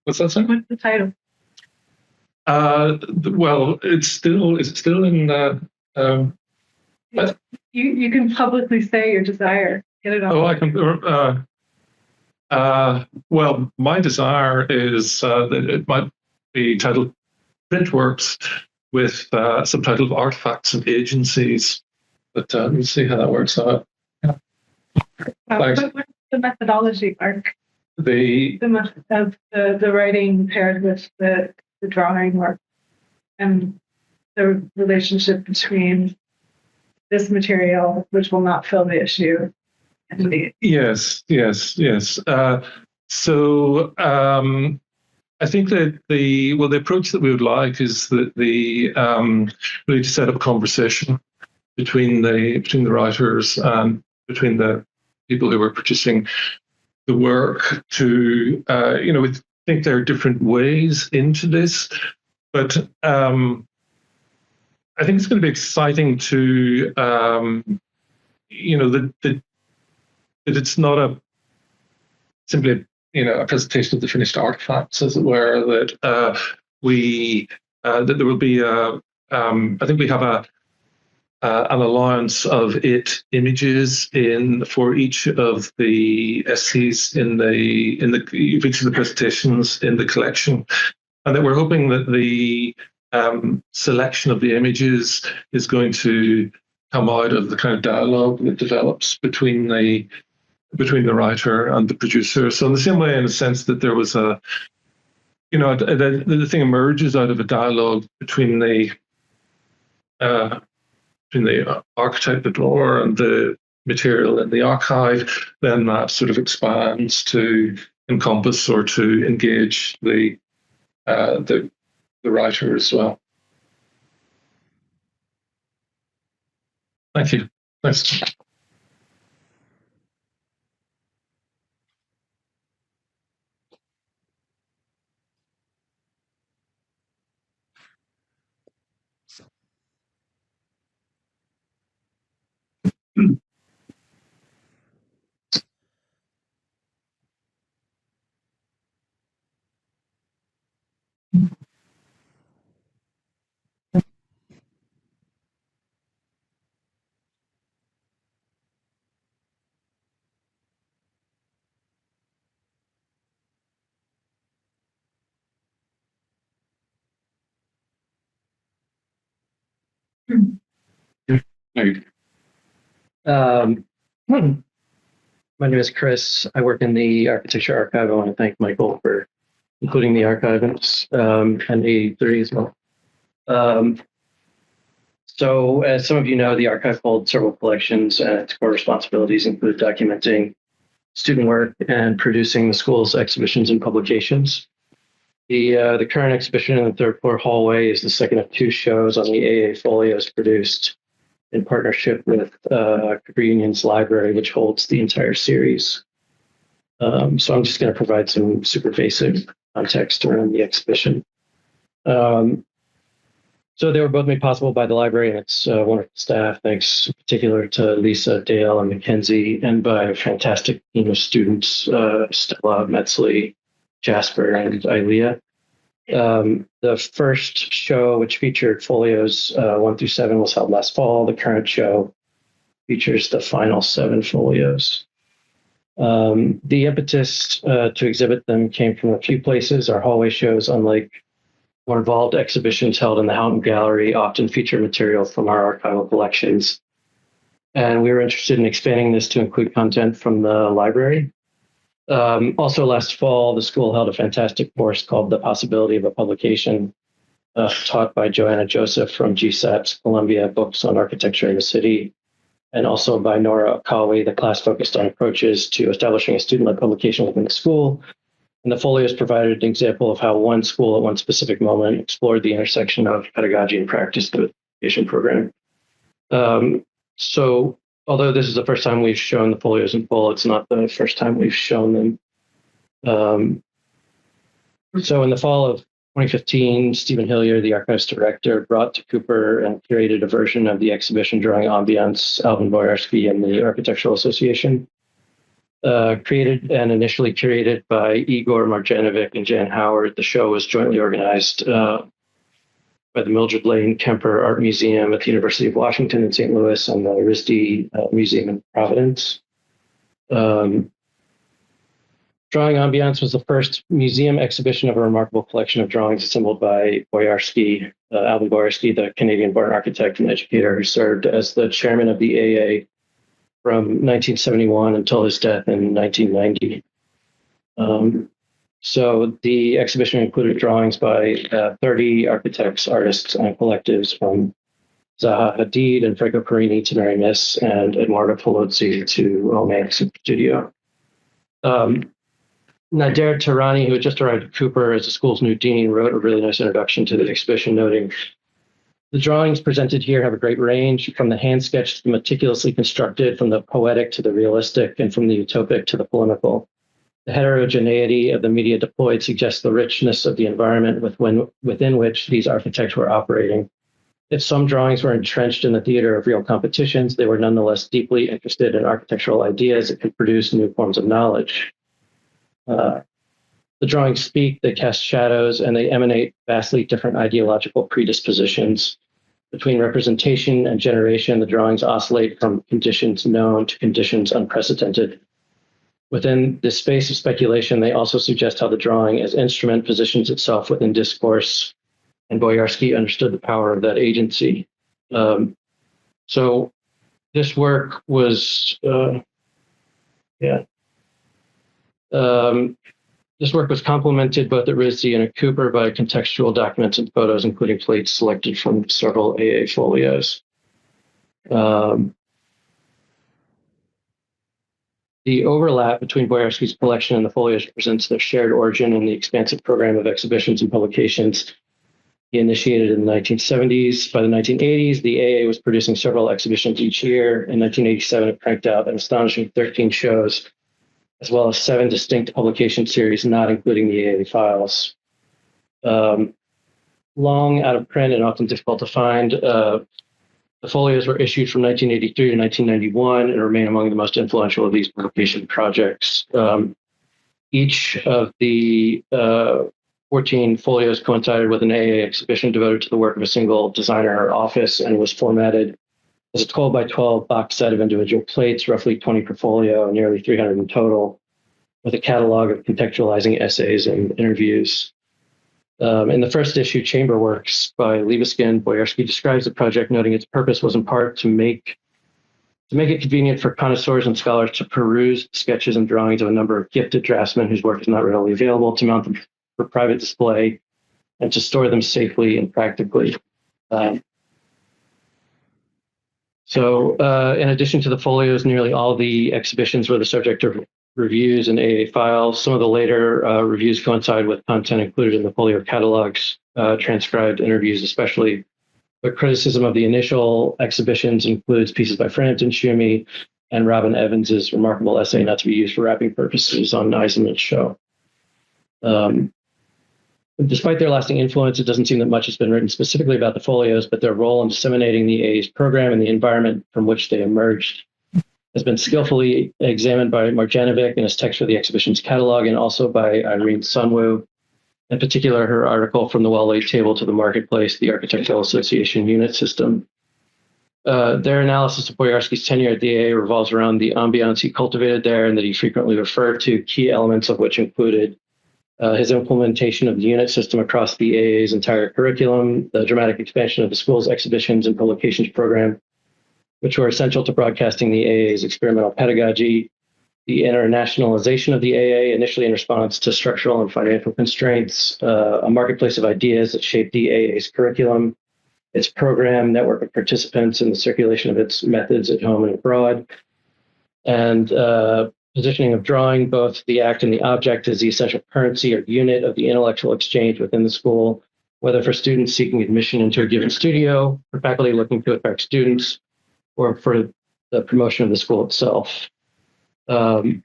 What's that? Sorry? What's the title? Well, is it still in? You can publicly say your desire. Get it off. Oh, I can. Well, my desire is that it might be titled Printworks with subtitled Artifacts and Agencies. But we'll see how that works out. Yeah. What's the methodology, Mark? The writing paired with the drawing work, and the relationship between this material, which will not fill the issue, and the Yes. So I think that the approach that we would like is that really to set up a conversation between the writers and between the people who are producing the work to we think there are different ways into this, but I think it's going to be exciting to that it's not simply a presentation of the finished artifacts, as it were. That that there will be I think we have an allowance of 8 images for each of the essays in each of the presentations in the collection, and that we're hoping that the selection of the images is going to come out of the kind of dialogue that develops between the writer and the producer. So in the same way, in a sense that there was the thing emerges out of a dialogue between the between the archetype, the drawer, and the material in the archive, then that sort of expands to encompass or to engage the writer as well. Thank you. Thanks. My name is Chris. I work in the architecture archive. I want to thank Michael for including the archive and A83 as well. So, as some of you know, the archive holds several collections, and its core responsibilities include documenting student work and producing the school's exhibitions and publications. The current exhibition in the third floor hallway is the second of two shows on the AA Folios produced in partnership with Cooper Union's library, which holds the entire series. So I'm just going to provide some super basic context around the exhibition. So they were both made possible by the library and its wonderful staff, thanks in particular to Lisa, Dale, and Mackenzie, and by a fantastic team of students, Stella, Metzley, Jasper, and Ilea. The first show, which featured folios 1 through 7, was held last fall. The current show features the final 7 folios. The impetus to exhibit them came from a few places. Our hallway shows, unlike more involved exhibitions held in the Houghton Gallery, often feature material from our archival collections. And we were interested in expanding this to include content from the library. Also last fall, the school held a fantastic course called The Possibility of a Publication, taught by Joanna Joseph from GSAP's Columbia Books on Architecture in the City, and also by Nora Akawi. The class focused on approaches to establishing a student-led publication within the school. And the folios provided an example of how one school at one specific moment explored the intersection of pedagogy and practice through the education program. So although this is the first time we've shown the folios in full, it's not the first time we've shown them. So in the fall of 2015, Stephen Hillier, the archives director, brought to Cooper and curated a version of the exhibition Drawing Ambiance, Alvin Boyarsky and the Architectural Association. Created and initially curated by Igor Marjanovic and Jan Howard, the show was jointly organized by the Mildred Lane Kemper Art Museum at the University of Washington in St. Louis and the RISD Museum in Providence. Drawing Ambiance was the first museum exhibition of a remarkable collection of drawings assembled by Boyarsky, Alvin Boyarsky, the Canadian-born architect and educator who served as the chairman of the AA from 1971 until his death in 1990. So the exhibition included drawings by 30 architects, artists, and collectives from Zaha Hadid and Franco Perini to Mary Miss and Eduardo Polozzi to Ome Super Studio. Nader Tarani, who had just arrived at Cooper as the school's new dean, wrote a really nice introduction to the exhibition, noting, "The drawings presented here have a great range, from the hand-sketched to the meticulously constructed, from the poetic to the realistic, and from the utopic to the polemical. The heterogeneity of the media deployed suggests the richness of the environment within which these architects were operating. If some drawings were entrenched in the theater of real competitions, they were nonetheless deeply interested in architectural ideas that could produce new forms of knowledge. The drawings speak, they cast shadows, and they emanate vastly different ideological predispositions. Between representation and generation, the drawings oscillate from conditions known to conditions unprecedented. Within this space of speculation, they also suggest how the drawing as instrument positions itself within discourse, and Boyarsky understood the power of that agency." So this work was, this work was complemented both at RISD and at Cooper by contextual documents and photos, including plates selected from several AA folios. The overlap between Boyarsky's collection and the folios presents their shared origin in the expansive program of exhibitions and publications he initiated in the 1970s. By the 1980s, the AA was producing several exhibitions each year. In 1987, it cranked out an astonishing 13 shows, as well as 7 distinct publication series, not including the AA files. Long out of print and often difficult to find, the folios were issued from 1983 to 1991 and remain among the most influential of these publication projects. Each of the 14 folios coincided with an AA exhibition devoted to the work of a single designer or office and was formatted as a 12 by 12 box set of individual plates, roughly 20 per folio, nearly 300 in total, with a catalog of contextualizing essays and interviews. In the first issue, Chamber Works by Libeskind, Boyarsky describes the project, noting its purpose was in part to make it convenient for connoisseurs and scholars to peruse sketches and drawings of a number of gifted draftsmen whose work is not readily available, to mount them for private display, and to store them safely and practically. In addition to the folios, nearly all the exhibitions were the subject of reviews and AA files. Some of the later reviews coincide with content included in the folio catalogs, transcribed interviews especially. But criticism of the initial exhibitions includes pieces by Frampton, Schumi, and Robin Evans's remarkable essay not to be used for wrapping purposes on Eisenman's show. Despite their lasting influence, it doesn't seem that much has been written specifically about the folios, but their role in disseminating the AA's program and the environment from which they emerged has been skillfully examined by Marjanovic in his text for the exhibition's catalog, and also by Irene Sunwu, in particular her article From the Well-Laid Table to the Marketplace, the Architectural Association Unit System. Their analysis of Boyarsky's tenure at the AA revolves around the ambiance he cultivated there, and that he frequently referred to, key elements of which included his implementation of the unit system across the AA's entire curriculum, the dramatic expansion of the school's exhibitions and publications program, which were essential to broadcasting the AA's experimental pedagogy, the internationalization of the AA, initially in response to structural and financial constraints, a marketplace of ideas that shaped the AA's curriculum, its program, network of participants, and the circulation of its methods at home and abroad, and positioning of drawing, both the act and the object, as the essential currency or unit of the intellectual exchange within the school, whether for students seeking admission into a given studio, for faculty looking to attract students, or for the promotion of the school itself. So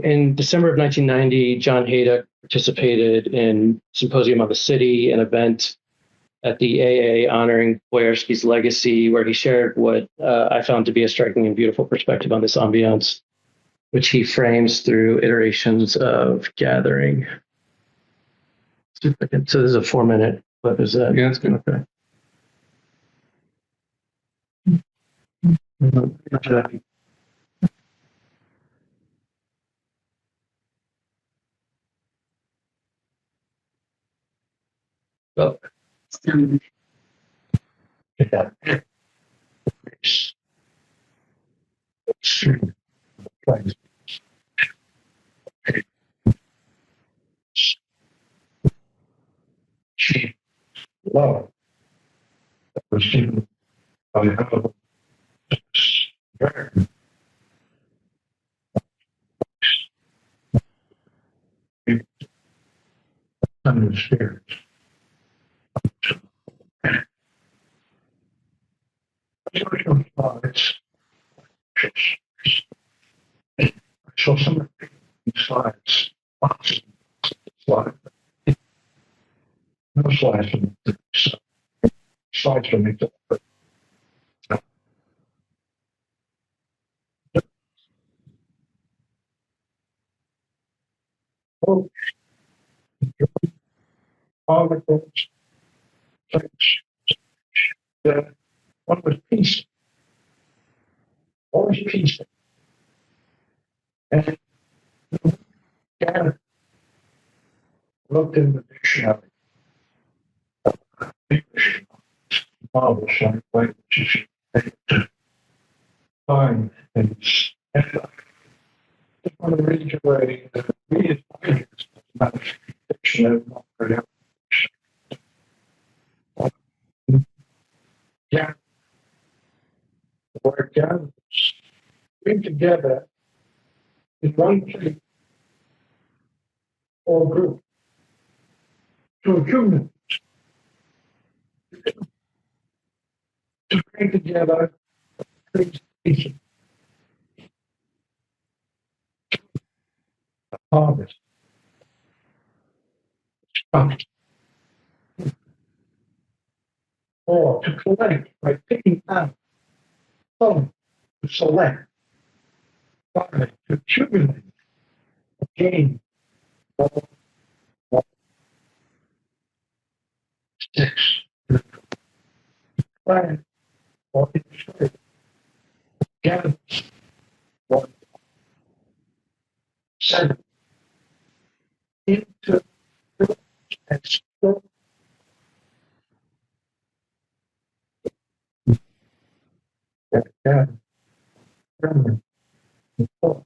in December of 1990, John Haydock participated in Symposium on the City, an event at the AA honoring Boyarsky's legacy, where he shared what I found to be a striking and beautiful perspective on this ambiance, which he frames through iterations of gathering. So this is a 4-minute clip, is that? Yeah, that's good. Okay. Well, Wow. That was I have understand. I saw some of the slides. Slide. No slides from the slides from the oh, articles, one was peace. Always peace. And looked in the dictionary. English marvelous way which is to find things. And I just want to read you a dictionary, not very yeah. galleries bring together in one place or group to accumulate, to bring together presentation, harvest, structure, or to collect by picking out some to select, five to accumulate, gain, six, plan, or illustrate, gather, one, seven, into and store that gather, remember, and four.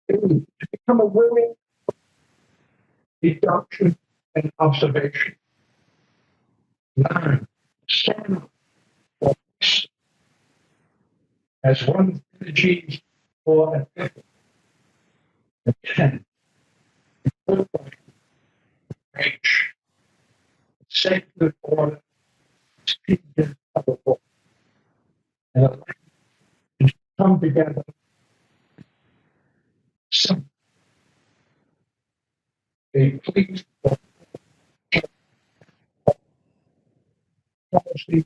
Eight, to become a willing deduction and observation. Nine, stand up or question as one energy or an effort. And 10, range, sacred order, speaking of the book. And 11, come together. Some a please policy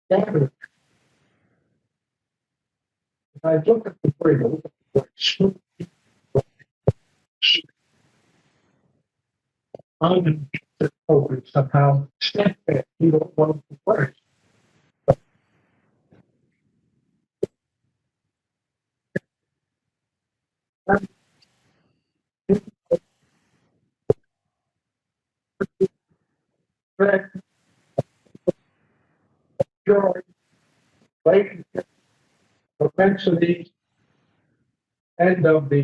gathered. If I look at the word, I look at the word smooth, I'm over somehow steadfast. You don't want the words. Joy, relationship, propensity, and of the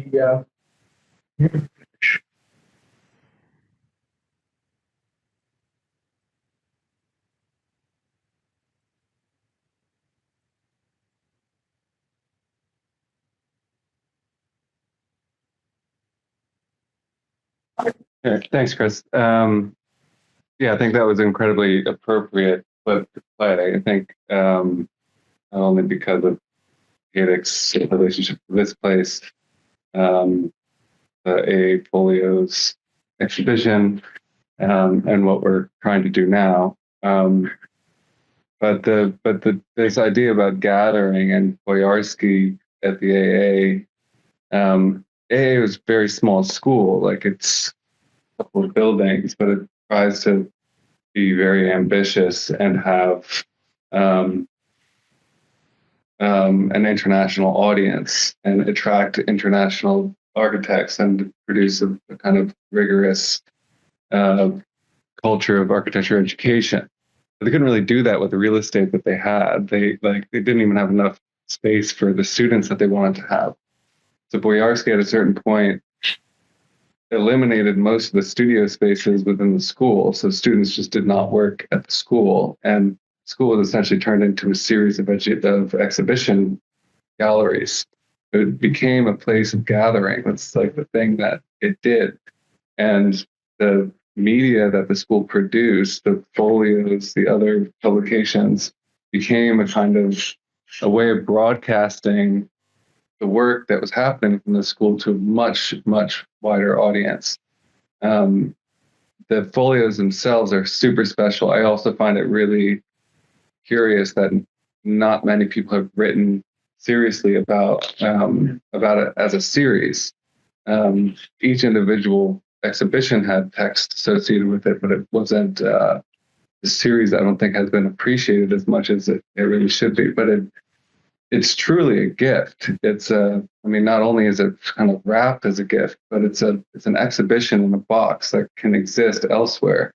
human condition. Yeah, thanks, Chris. Yeah, I think that was incredibly appropriate clip to play. I think not only because of Hendrickx's relationship to this place, the AA Folios exhibition, and what we're trying to do now. But this idea about gathering and Boyarsky at the AA was a very small school, like it's a couple of buildings, but it tries to be very ambitious and have an international audience and attract international architects and produce a kind of rigorous culture of architecture education. But they couldn't really do that with the real estate that they had. They didn't even have enough space for the students that they wanted to have. So Boyarsky at a certain point eliminated most of the studio spaces within the school. So students just did not work at the school. And school was essentially turned into a series of exhibition galleries. It became a place of gathering. That's like the thing that it did. And the media that the school produced, the folios, the other publications, became a kind of a way of broadcasting the work that was happening from the school to a much, much wider audience. The folios themselves are super special. I also find it really curious that not many people have written seriously about it as a series. Each individual exhibition had text associated with it, but it wasn't the series. I don't think has been appreciated as much as it really should be. But it's truly a gift. Not only is it kind of wrapped as a gift, but it's an exhibition in a box that can exist elsewhere,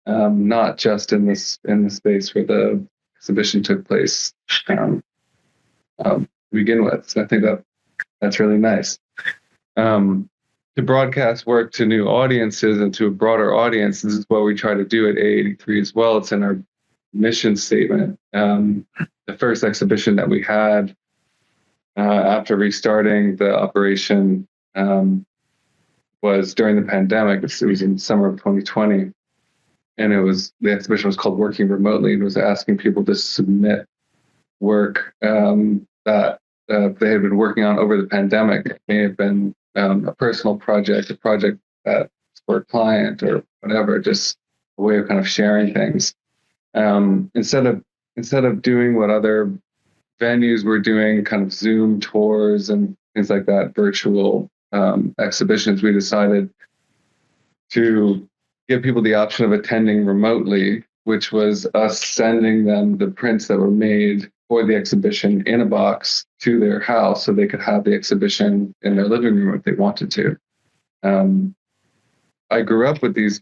not just in the space where the exhibition took place to begin with. So I think that's really nice. to broadcast work to new audiences and to a broader audience. This is what we try to do at A83 as well. It's in our mission statement. The first exhibition that we had after restarting the operation was during the pandemic. It was in summer of 2020. And the exhibition was called Working Remotely. It was asking people to submit work that they had been working on over the pandemic. It may have been a personal project, a project that's for a client or whatever, just a way of kind of sharing things. Instead of doing what other venues were doing, kind of Zoom tours and things like that, virtual exhibitions, we decided to give people the option of attending remotely, which was us sending them the prints that were made for the exhibition in a box to their house so they could have the exhibition in their living room if they wanted to. I grew up with these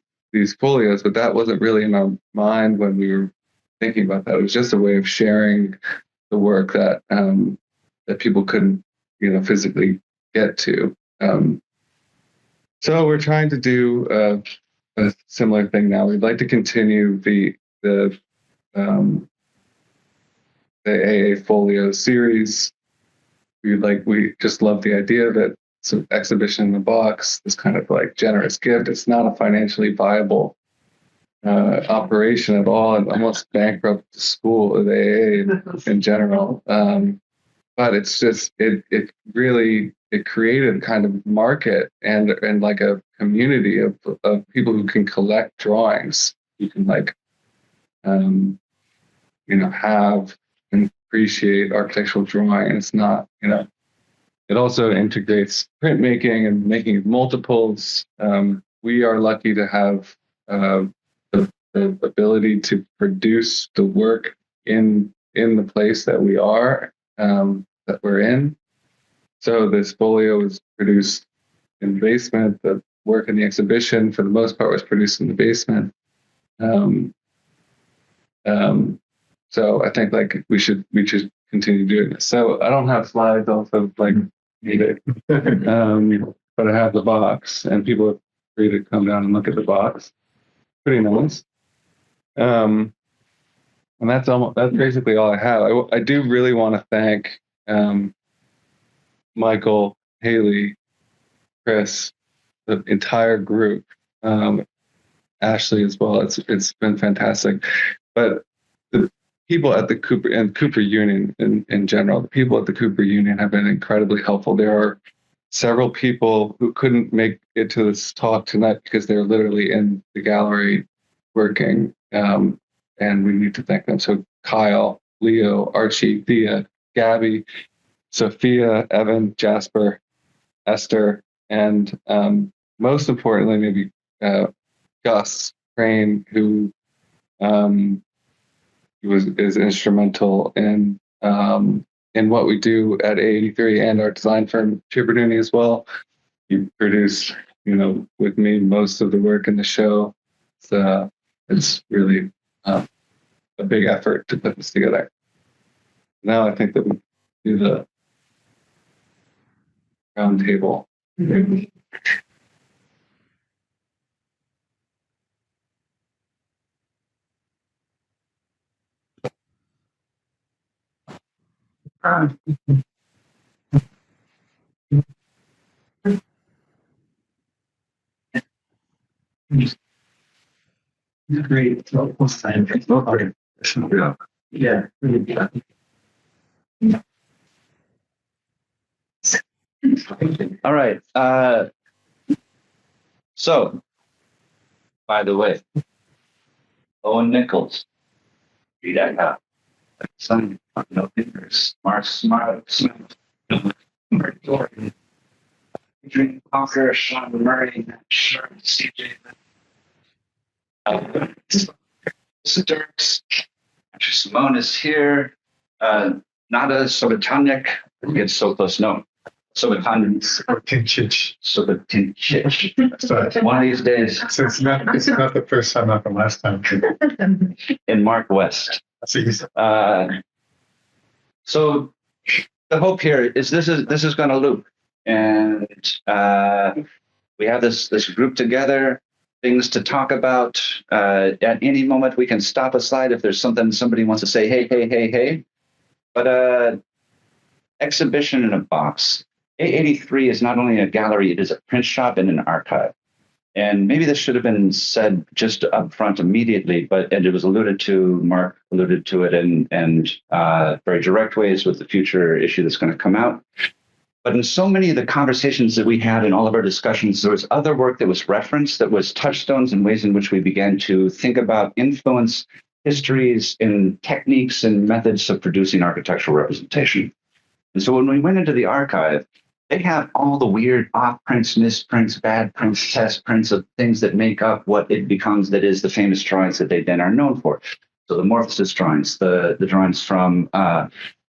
folios, but that wasn't really in our mind when we were thinking about that. It was just a way of sharing the work that that people couldn't, physically get to. So we're trying to do a similar thing now. We'd like to continue the AA Folios series. We just love the idea of it. It's an exhibition in the box, this kind of like generous gift. It's not a financially viable operation at all, and almost bankrupt the school of AA in general. But it's just it created kind of market and like a community of people who can collect drawings. You can have and appreciate architectural drawing. And it's not, it also integrates printmaking and making multiples. We are lucky to have the ability to produce the work in the place that we are, that we're in. So this folio was produced in the basement. The work in the exhibition, for the most part, was produced in the basement. So I think we should continue doing this. So I don't have slides also need it. But I have the box, and people are free to come down and look at the box. Pretty nice. And that's basically all I have. I do really want to thank Michael, Haley, Chris, the entire group, Ashley as well. It's been fantastic. But the people at the Cooper Union in general, the people at the Cooper Union have been incredibly helpful. There are several people who couldn't make it to this talk tonight because they're literally in the gallery working, and we need to thank them. So Kyle, Leo, Archie, Thea, Gabby, Sophia, Evan, Jasper, Esther, and most importantly, maybe Gus Crane, who is instrumental in what we do at A83 and our design firm Chibernuni as well. He produced, with me most of the work in the show. It's really a big effort to put this together. Now I think that we do the roundtable. Great. Yeah. All right. So, by the way, Owen Nichols, Riet Eeckhout, Son, Arnaud Hendrickx, Smout, Dorrian, Adrian Hawker, Shaun Murray, Nat Chard, CJ, Chris Dierks, Simone is here. Natalija Subotincic, I get so close. No, Subotincic. One of these days. So it's not the first time, not the last time. And Mark West. That's easy. So the hope here is this is going to loop, and We have this group together, things to talk about. At any moment, we can stop aside if there's something somebody wants to say, hey. But exhibition in a box. A83 is not only a gallery, it is a print shop and an archive. And maybe this should have been said just up front immediately, and it was alluded to, Mark alluded to it in very direct ways with the future issue that's going to come out. But in so many of the conversations that we had in all of our discussions, there was other work that was referenced, that was touchstones in ways in which we began to think about influence, histories, and techniques and methods of producing architectural representation. And so when we went into the archive, they have all the weird off prints, misprints, bad prints, test prints of things that make up what it becomes that is the famous drawings that they then are known for. So the morphosis drawings, the drawings from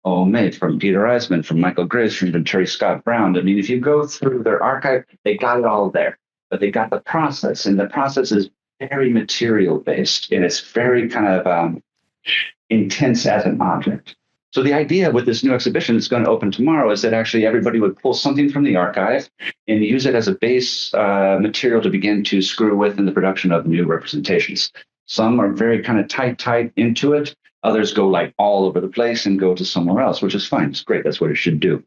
from Peter Eisman, from Michael Graves, from Venturi Scott Brown. I mean, if you go through their archive, they got it all there, but they got the process, and the process is very material based, and it's very kind of intense as an object. So the idea with this new exhibition that's going to open tomorrow is that actually everybody would pull something from the archive and use it as a base material to begin to screw with in the production of new representations. Some are very kind of tight into it. Others go like all over the place and go to somewhere else, which is fine. It's great. That's what it should do.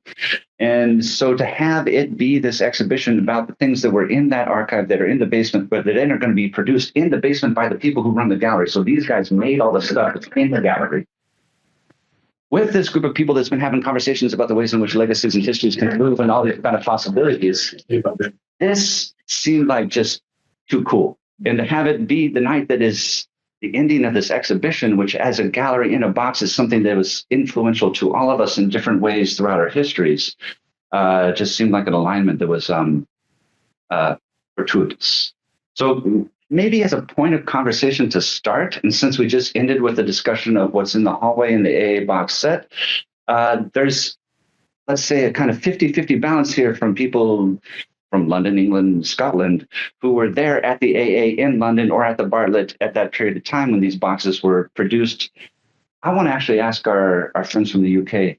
And so to have it be this exhibition about the things that were in that archive that are in the basement, but that then are going to be produced in the basement by the people who run the gallery. So these guys made all the stuff that's in the gallery. With this group of people that's been having conversations about the ways in which legacies and histories can move and all these kind of possibilities, this seemed like just too cool. And to have it be the night that is the ending of this exhibition, which as a gallery in a box is something that was influential to all of us in different ways throughout our histories, just seemed like an alignment that was fortuitous. So maybe as a point of conversation to start, and since we just ended with the discussion of what's in the hallway in the AA box set, there's, let's say, a kind of 50-50 balance here from people from London, England, Scotland, who were there at the AA in London or at the Bartlett at that period of time when these boxes were produced. I want to actually ask our friends from the UK,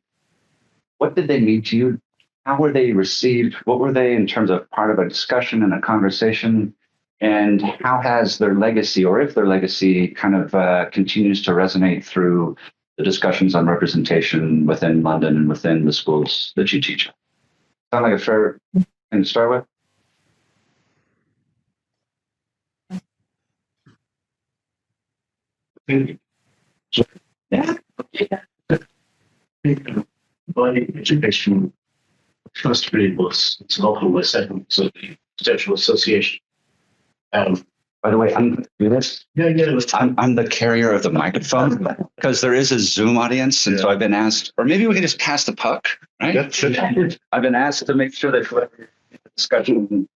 what did they mean to you? How were they received? What were they in terms of part of a discussion and a conversation? And how has their legacy, or if their legacy kind of continues to resonate through the discussions on representation within London and within the schools that you teach? Sound like a fair thing to start with? Yeah. My education first grade was local, my second was the Architectural Association. By the way, I'm the carrier of the microphone because there is a Zoom audience, and so I've been asked, or maybe we can just pass the puck, right? I've been asked to make sure that whoever discussion.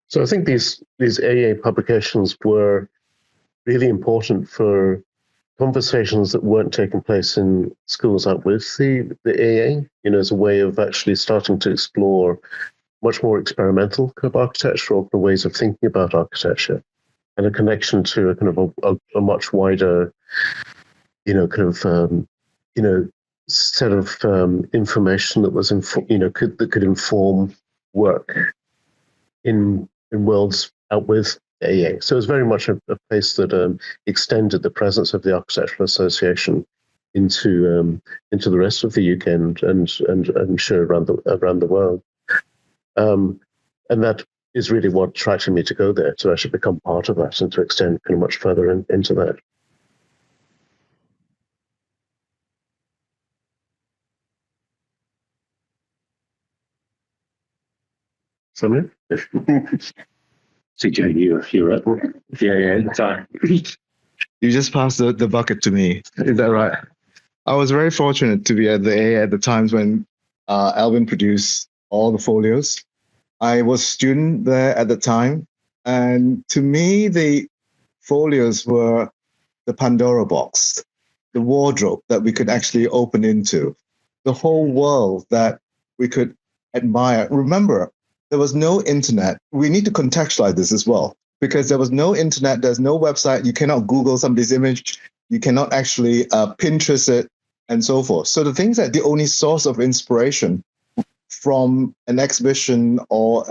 So I think these AA publications were really important for conversations that weren't taking place in schools out with the AA, as a way of actually starting to explore much more experimental kind of architectural ways of thinking about architecture, and a connection to a kind of a much wider, set of information that was that could inform work in worlds out with AA. So it was very much a place that extended the presence of the Architectural Association into the rest of the UK and I'm sure around the world. And that is really what attracted me to go there, to actually become part of that and to extend kind of much further into that. Somebody? CJ, you're at the time. You just passed the bucket to me. Is that right? I was very fortunate to be at the AA at the times when Alvin produced all the folios. I was a student there at the time, and to me, the folios were the Pandora box, the wardrobe that we could actually open into, the whole world that we could admire. Remember, there was no internet. We need to contextualize this as well, because there was no internet, there's no website, you cannot Google somebody's image, you cannot actually Pinterest it, and so forth. So the things that the only source of inspiration from an exhibition or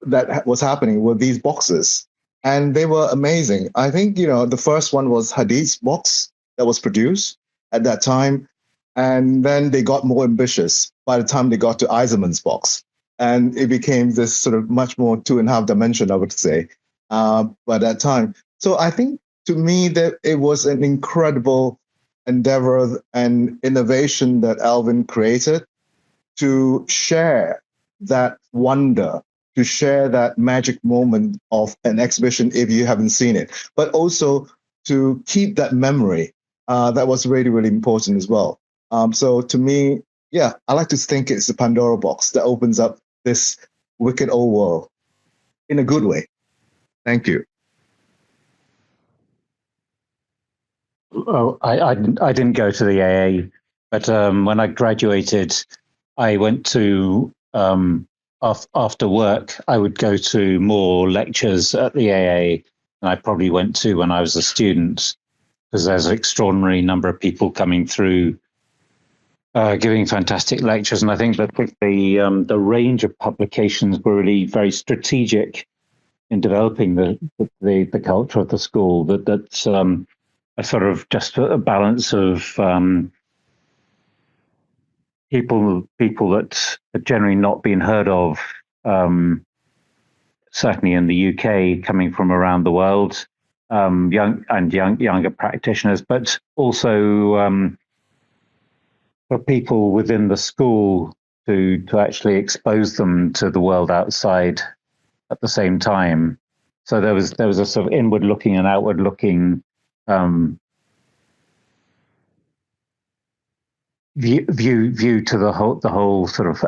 that was happening were these boxes, and they were amazing. I think, the first one was Hadid's box that was produced at that time, and then they got more ambitious by the time they got to Eiserman's box, and it became this sort of much more 2.5 dimension, I would say, by that time. So I think, to me, that it was an incredible endeavor and innovation that Alvin created to share that wonder, to share that magic moment of an exhibition if you haven't seen it, but also to keep that memory. That was really, really important as well. So to me, yeah, I like to think it's a Pandora box that opens up this wicked old world in a good way. Thank you. Oh, I didn't go to the AA, but when I graduated, I went to after work. I would go to more lectures at the AA than I probably went to when I was a student, because there's an extraordinary number of people coming through, giving fantastic lectures, and I think that the range of publications were really very strategic in developing the culture of the school. That's a sort of just a balance of people that had generally not been heard of, certainly in the UK, coming from around the world, younger practitioners, but also for people within the school to actually expose them to the world outside at the same time. So there was a sort of inward looking and outward looking view to the whole sort of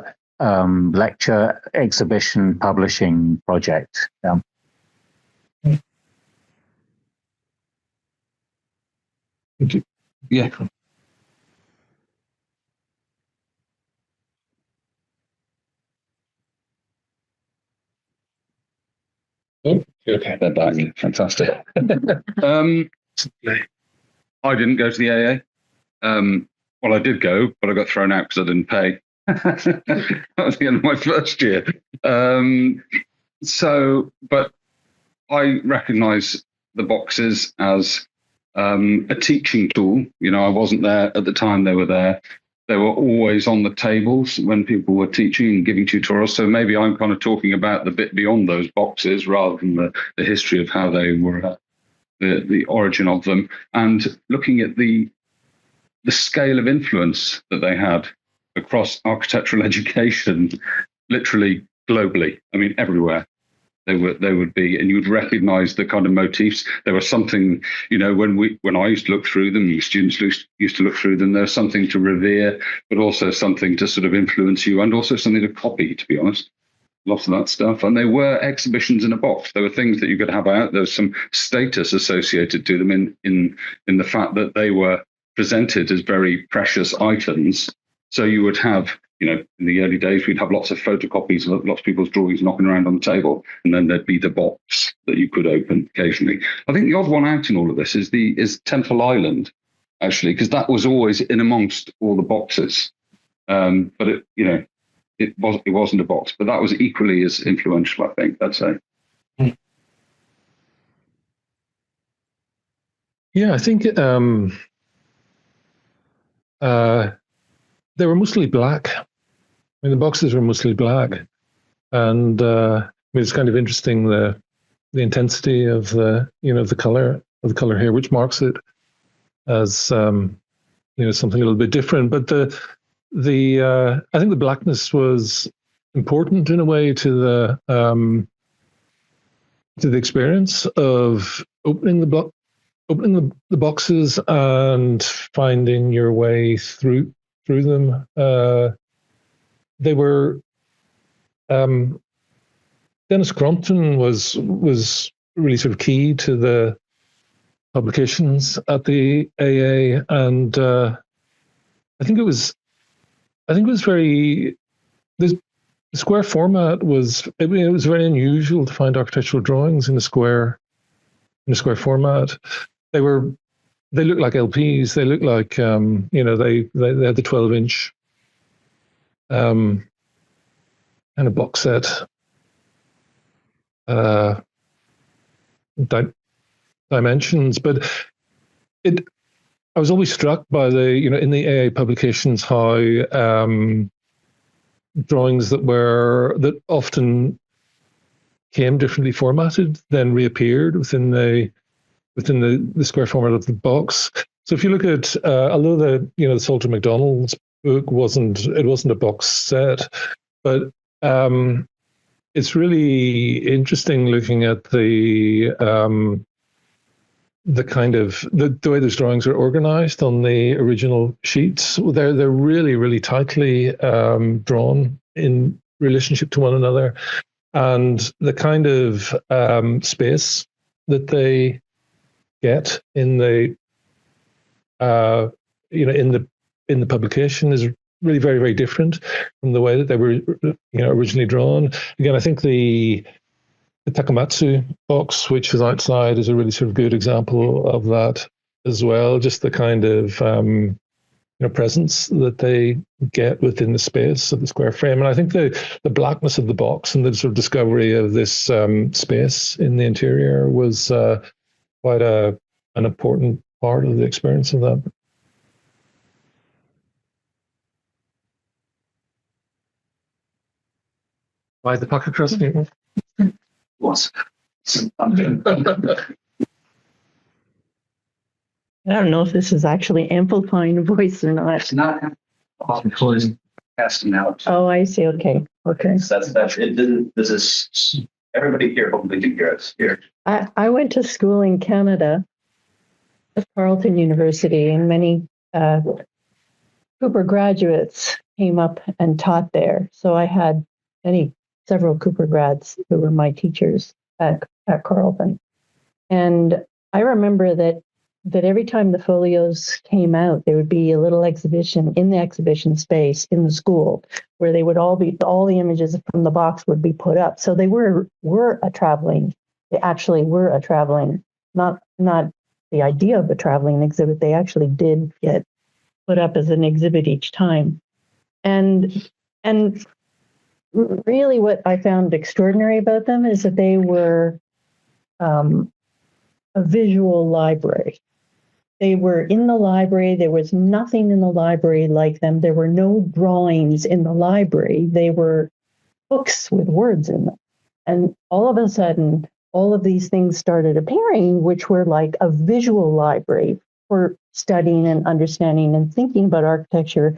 lecture, exhibition, publishing project. Yeah. Okay, they're back. Fantastic. I didn't go to the AA. Well, I did go, but I got thrown out because I didn't pay. That was the end of my first year. But I recognise the boxes as a teaching tool. I wasn't there at the time they were there. They were always on the tables when people were teaching and giving tutorials. So maybe I'm kind of talking about the bit beyond those boxes rather than the history of how they were, the origin of them, and looking at the scale of influence that they had across architectural education, literally globally. I mean, everywhere. They would be, and you would recognise the kind of motifs. There was something, when I used to look through them, students used to look through them. There's something to revere, but also something to sort of influence you, and also something to copy. To be honest, lots of that stuff. And they were exhibitions in a box. There were things that you could have out. There was some status associated to them in the fact that they were presented as very precious items. So you would have, in the early days, we'd have lots of photocopies of lots of people's drawings knocking around on the table, and then there'd be the box that you could open occasionally. I think the odd one out in all of this is Temple Island, actually, because that was always in amongst all the boxes. But it wasn't a box, but that was equally as influential, I think, I'd say. Yeah, I think they were mostly black. I mean, the boxes were mostly black, and it's kind of interesting the intensity of the color here, which marks it as something a little bit different. But I think the blackness was important in a way to the experience of opening the boxes and finding your way through them. They were Dennis Crompton was really sort of key to the publications at the AA, and I think it was very, the square format was, it was very unusual to find architectural drawings in a square format. They looked like LPs. They looked like they had the 12-inch kind of box set dimensions, but I was always struck by in the AA publications how drawings that often came differently formatted then reappeared within the square format of the box. So if you look at although the Salter MacDonald's book wasn't a box set, but it's really interesting looking at the kind of the way those drawings are organized on the original sheets. They're really, really tightly drawn in relationship to one another, and the kind of space that they get in the in the publication is really very, very different from the way that they were originally drawn. Again, I think the Takamatsu box, which is outside, is a really sort of good example of that as well. Just the kind of presence that they get within the space of the square frame. And I think the blackness of the box and the sort of discovery of this space in the interior was quite an important part of the experience of that. Why the pocket cross? Was. I don't know if this is actually amplifying the voice or not. It's not casting out. Oh, I see. Okay. That's it. This is everybody here hopefully can hear us here. I went to school in Canada at Carleton University, and many Cooper graduates came up and taught there. So I had several Cooper grads who were my teachers at Carleton. And I remember that every time the folios came out, there would be a little exhibition in the exhibition space in the school where they would all the images from the box would be put up. So they actually were a traveling, not the idea of a traveling exhibit. They actually did get put up as an exhibit each time. And really what I found extraordinary about them is that they were a visual library. They were in the library. There was nothing in the library like them. There were no drawings in the library. They were books with words in them. And all of a sudden, all of these things started appearing, which were like a visual library for studying and understanding and thinking about architecture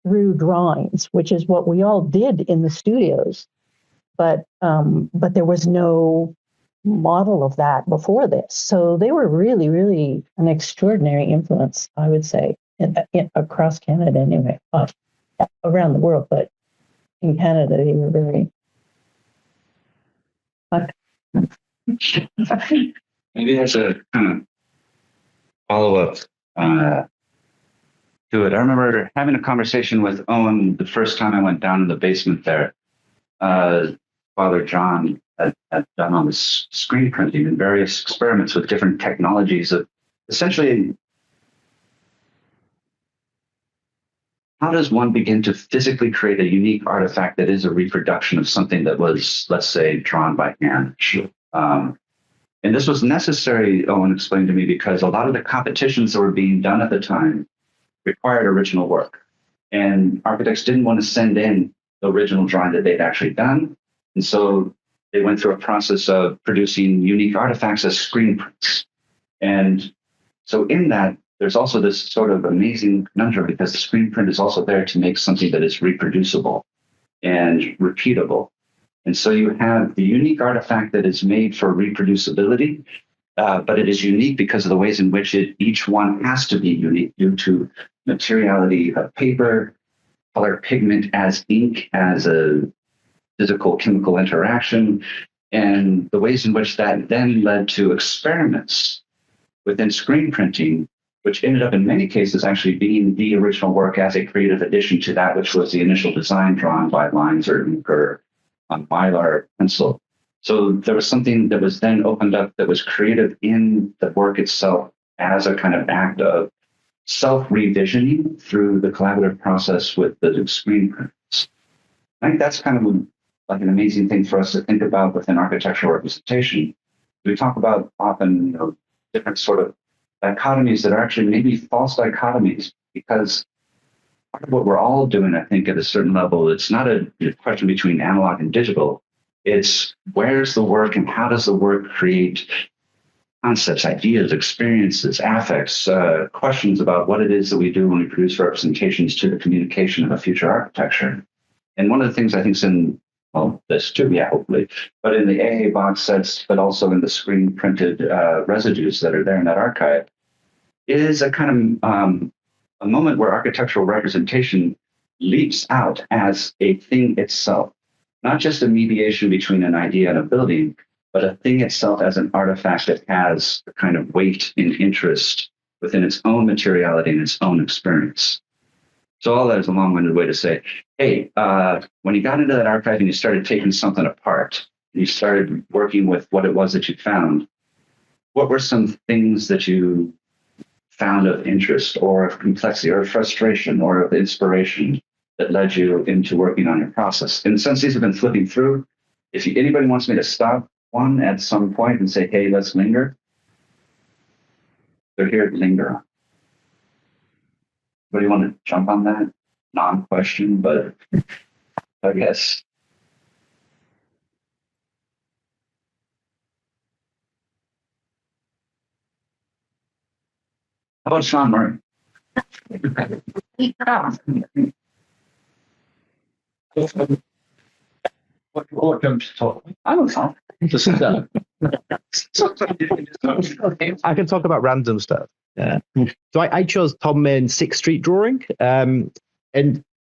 through drawings, which is what we all did in the studios. But there was no model of that before this. So they were really, really an extraordinary influence, I would say, across Canada anyway, around the world. But in Canada, they were very... Maybe there's a kind of follow-up to it. I remember having a conversation with Owen the first time I went down in the basement there. Father John had done all this screen printing and various experiments with different technologies of essentially how does one begin to physically create a unique artifact that is a reproduction of something that was, let's say, drawn by hand? And this was necessary, Owen explained to me, because a lot of the competitions that were being done at the time required original work. And architects didn't want to send in the original drawing that they'd actually done. And so they went through a process of producing unique artifacts as screen prints. And so in that, there's also this sort of amazing conundrum because the screen print is also there to make something that is reproducible and repeatable. And so you have the unique artifact that is made for reproducibility, but it is unique because of the ways in which each one has to be unique due to materiality of paper, color pigment as ink, as a physical chemical interaction, and the ways in which that then led to experiments within screen printing, which ended up in many cases actually being the original work as a creative addition to that which was the initial design drawn by lines or ink or on mylar pencil. So there was something that was then opened up that was creative in the work itself as a kind of act of self-revisioning through the collaborative process with the screen prints. I think that's kind of like an amazing thing for us to think about within architectural representation. We talk about often, different sort of dichotomies that are actually maybe false dichotomies, because part of what we're all doing, I think, at a certain level, it's not a question between analog and digital. It's where's the work and how does the work create concepts, ideas, experiences, affects, questions about what it is that we do when we produce representations to the communication of a future architecture. And one of the things I think is in, well, this too, yeah, hopefully, but in the AA box sets, but also in the screen printed residues that are there in that archive, is a kind of a moment where architectural representation leaps out as a thing itself, not just a mediation between an idea and a building, but a thing itself as an artifact that has a kind of weight and interest within its own materiality and its own experience. So all that is a long-winded way to say, hey, when you got into that archive and you started taking something apart, you started working with what it was that you found, what were some things that you found of interest or of complexity or of frustration or of inspiration that led you into working on your process? In the sense, these have been flipping through. If anybody wants me to stop one at some point and say, hey, let's linger, they're here to linger on. Anybody want to jump on that? Non-question, but I guess. How about Shaun Murray? What comes to talk? I don't know. I can talk about random stuff. Yeah. So I chose Tom Main's 6th Street drawing. And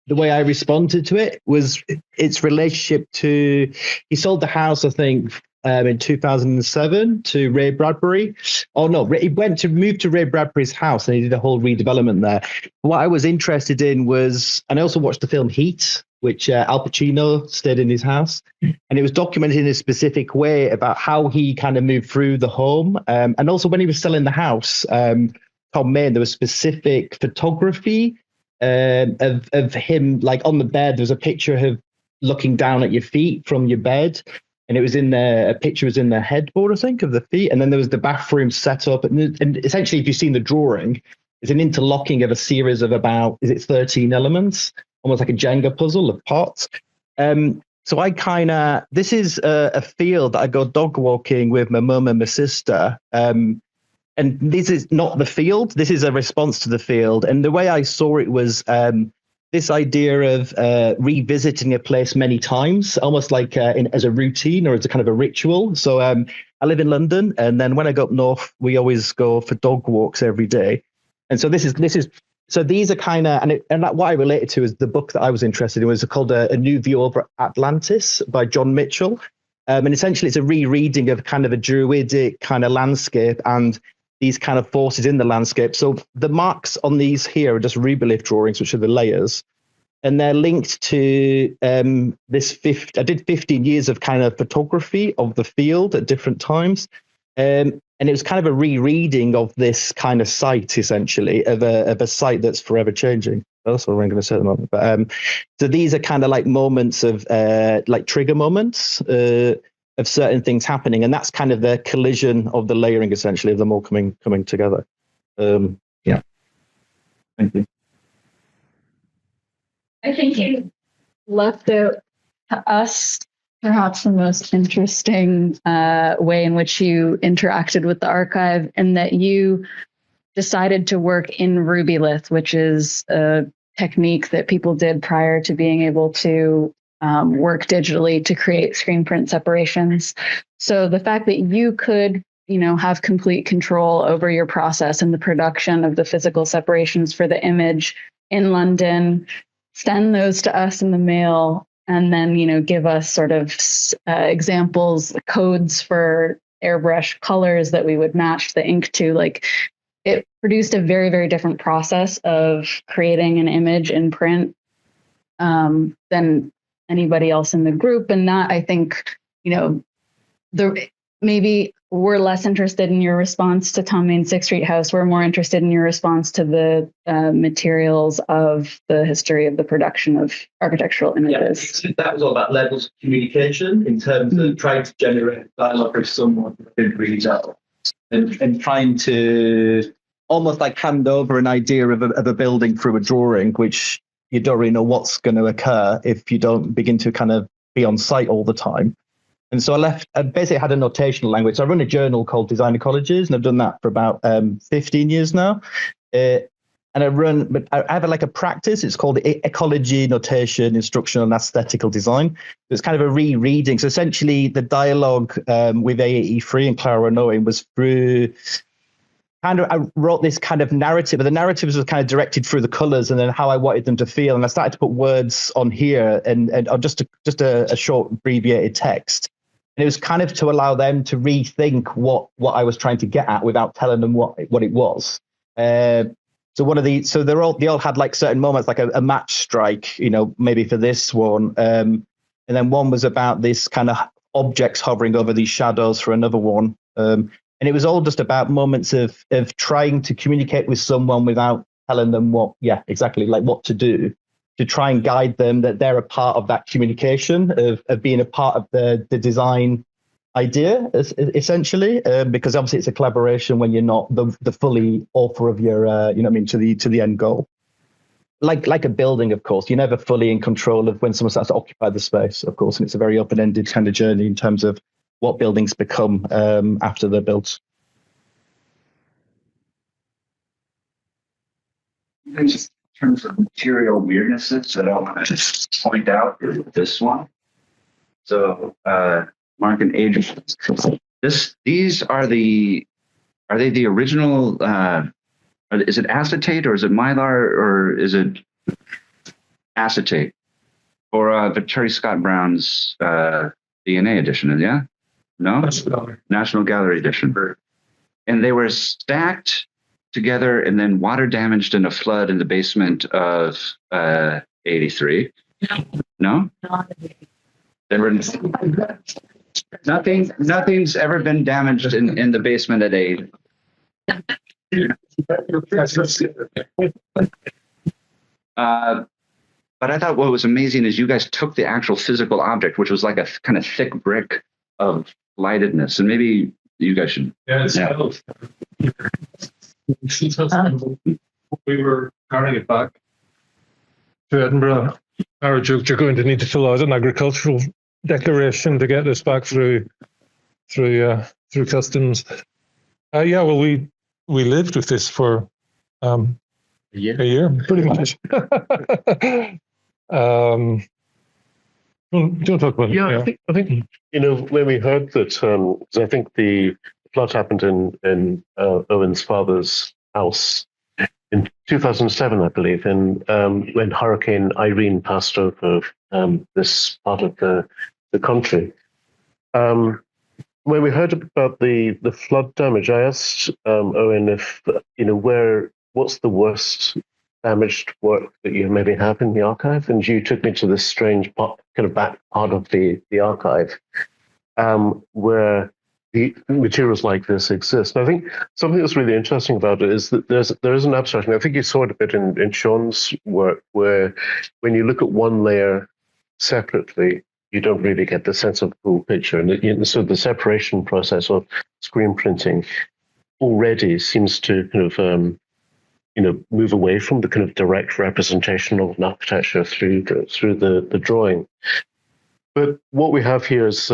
the way I responded to it was its relationship to, he sold the house, I think, in 2007 to Ray Bradbury. Oh no, he went to move to Ray Bradbury's house and he did a whole redevelopment there. What I was interested in was, and I also watched the film Heat, which Al Pacino stayed in his house, and it was documented in a specific way about how he kind of moved through the home. And also when he was selling the house, Tom Main, there was specific photography of him, like on the bed, there was a picture of him looking down at your feet from your bed. And it was in there, a picture was in the headboard, I think, of the feet. And then there was the bathroom set up. And essentially, if you've seen the drawing, it's an interlocking of a series of about, 13 elements, almost like a Jenga puzzle of pots. So I this is a field that I go dog walking with my mum and my sister. And this is not the field. This is a response to the field. And the way I saw it was this idea of revisiting a place many times, almost like as a routine or as a kind of a ritual. So I live in London, and then when I go up north, we always go for dog walks every day. And so this is so these are kind of, and what I related to is the book that I was interested in was called A New View Over Atlantis by John Mitchell. And essentially it's a rereading of kind of a druidic kind of landscape and these kind of forces in the landscape. So the marks on these here are just rubylith drawings, which are the layers. And they're linked to I did 15 years of kind of photography of the field at different times. And it was kind of a rereading of this kind of site, essentially, of a site that's forever changing. That's what I'm going to say at the moment. But so these are kind of like moments of like trigger moments of certain things happening, and that's kind of the collision of the layering, essentially, of them all coming together. Yeah. Thank you. I think you left out to us perhaps the most interesting way in which you interacted with the archive, and that you decided to work in rubylith, which is a technique that people did prior to being able to work digitally to create screen print separations. So the fact that you could, have complete control over your process and the production of the physical separations for the image in London, send those to us in the mail, and then, give us sort of examples, codes for airbrush colors that we would match the ink to, like, it produced a very, very different process of creating an image in print than anybody else in the group. And that, I think, maybe we're less interested in your response to Tom Main's Sixth Street House. We're more interested in your response to the materials of the history of the production of architectural images. Yeah, that was all about levels of communication in terms of trying to generate dialogue with someone who didn't really know, and trying to almost like hand over an idea of a building through a drawing, which you don't really know what's going to occur if you don't begin to kind of be on site all the time. And so I basically had a notational language. So I run a journal called Design Ecologies, and I've done that for about 15 years now. And I have like a practice. It's called Ecology, Notation, Instructional and Aesthetical Design. It's kind of a rereading. So essentially the dialogue with A83 and Clara Owen was through I wrote this kind of narrative, but the narratives were kind of directed through the colors and then how I wanted them to feel. And I started to put words on here and just a short abbreviated text. And it was kind of to allow them to rethink what I was trying to get at without telling them what it was. So they all had like certain moments, like a match strike, maybe for this one. And then one was about this kind of objects hovering over these shadows for another one. And it was all just about moments of trying to communicate with someone without telling them what to do, to try and guide them that they're a part of that communication, of being a part of the design idea, essentially, because obviously it's a collaboration when you're not the fully author of your, to the end goal. Like a building, of course, you're never fully in control of when someone starts to occupy the space, of course, and it's a very open-ended kind of journey in terms of what buildings become after they're built. In terms of material weirdnesses that I want to point out is this one. So Mark and Adrian, these are they the original? Is it acetate or is it mylar or is it acetate? Or Victoria Scott Brown's DNA edition? Yeah, no, National Gallery edition. And they were stacked together and then water damaged in a flood in the basement of 83. No? There were nothing's ever been damaged in the basement at 8. But I thought what was amazing is you guys took the actual physical object, which was like a kind of thick brick of lightedness, and maybe you guys should. We were carrying it back to Edinburgh. Our joked you're going to need to fill out an agricultural declaration to get this back through customs. We lived with this for a year, pretty much. Do you want to talk about it? I think when we heard that, I think the flood happened in Owen's father's house in 2007, I believe, and when Hurricane Irene passed over this part of the country. When we heard about the flood damage, I asked Owen if what's the worst damaged work that you maybe have in the archive, and you took me to this strange kind of back part of the archive where the materials like this exist. And I think something that's really interesting about it is that there is an abstraction. I think you saw it a bit in Shaun's work, where when you look at one layer separately, you don't really get the sense of the full picture. And so the separation process of screen printing already seems to kind of move away from the kind of direct representation of an architecture through the drawing. But what we have here is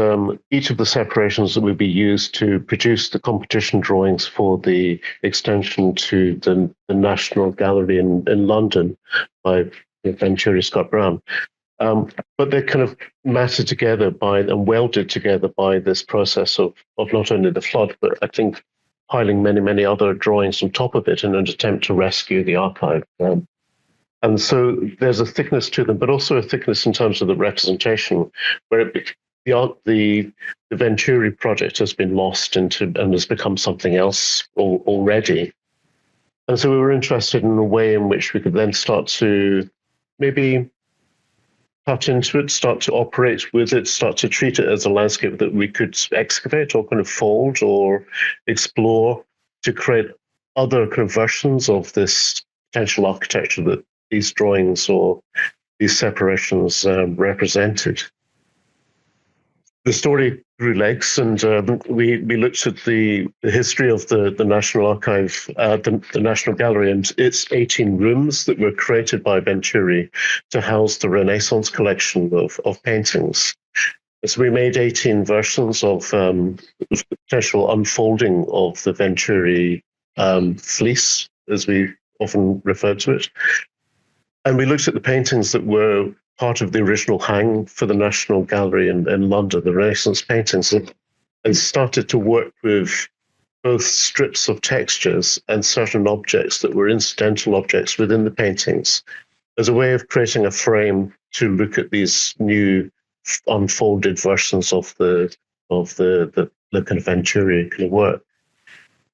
each of the separations that would be used to produce the competition drawings for the extension to the National Gallery in London by Venturi Scott Brown. But they're kind of matted together and welded together by this process of not only the flood, but I think piling many, many other drawings on top of it in an attempt to rescue the archive. And so there's a thickness to them, but also a thickness in terms of the representation, where the Venturi project has been lost and has become something else already. And so we were interested in a way in which we could then start to maybe cut into it, start to operate with it, start to treat it as a landscape that we could excavate or kind of fold or explore to create other kind of versions of this potential architecture that these drawings or these separations represented. The story grew legs, and we looked at the history of the National Archive, the National Gallery, and its 18 rooms that were created by Venturi to house the Renaissance collection of paintings. So we made 18 versions of potential unfolding of the Venturi fleece, as we often refer to it. And we looked at the paintings that were part of the original hang for the National Gallery in London, the Renaissance paintings, and started to work with both strips of textures and certain objects that were incidental objects within the paintings as a way of creating a frame to look at these new unfolded versions of the kind of Venturi kind of work.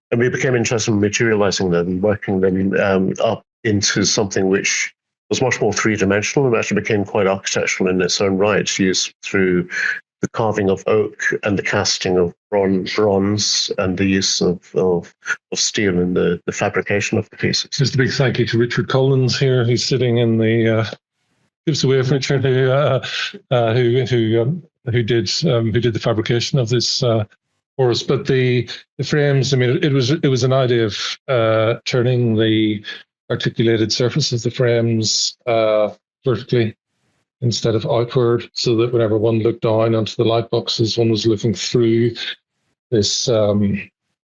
And we became interested in materializing them and working them up into something which was much more three-dimensional and actually became quite architectural in its own right, used through the carving of oak and the casting of bronze and the use of steel in the fabrication of the pieces. Just a big thank you to Richard Collins here, who's sitting in the gives away of Richard, who did the fabrication of this for us. But the frames, I mean, it was an idea of turning the articulated surface of the frames vertically instead of outward, so that whenever one looked down onto the light boxes, one was looking through this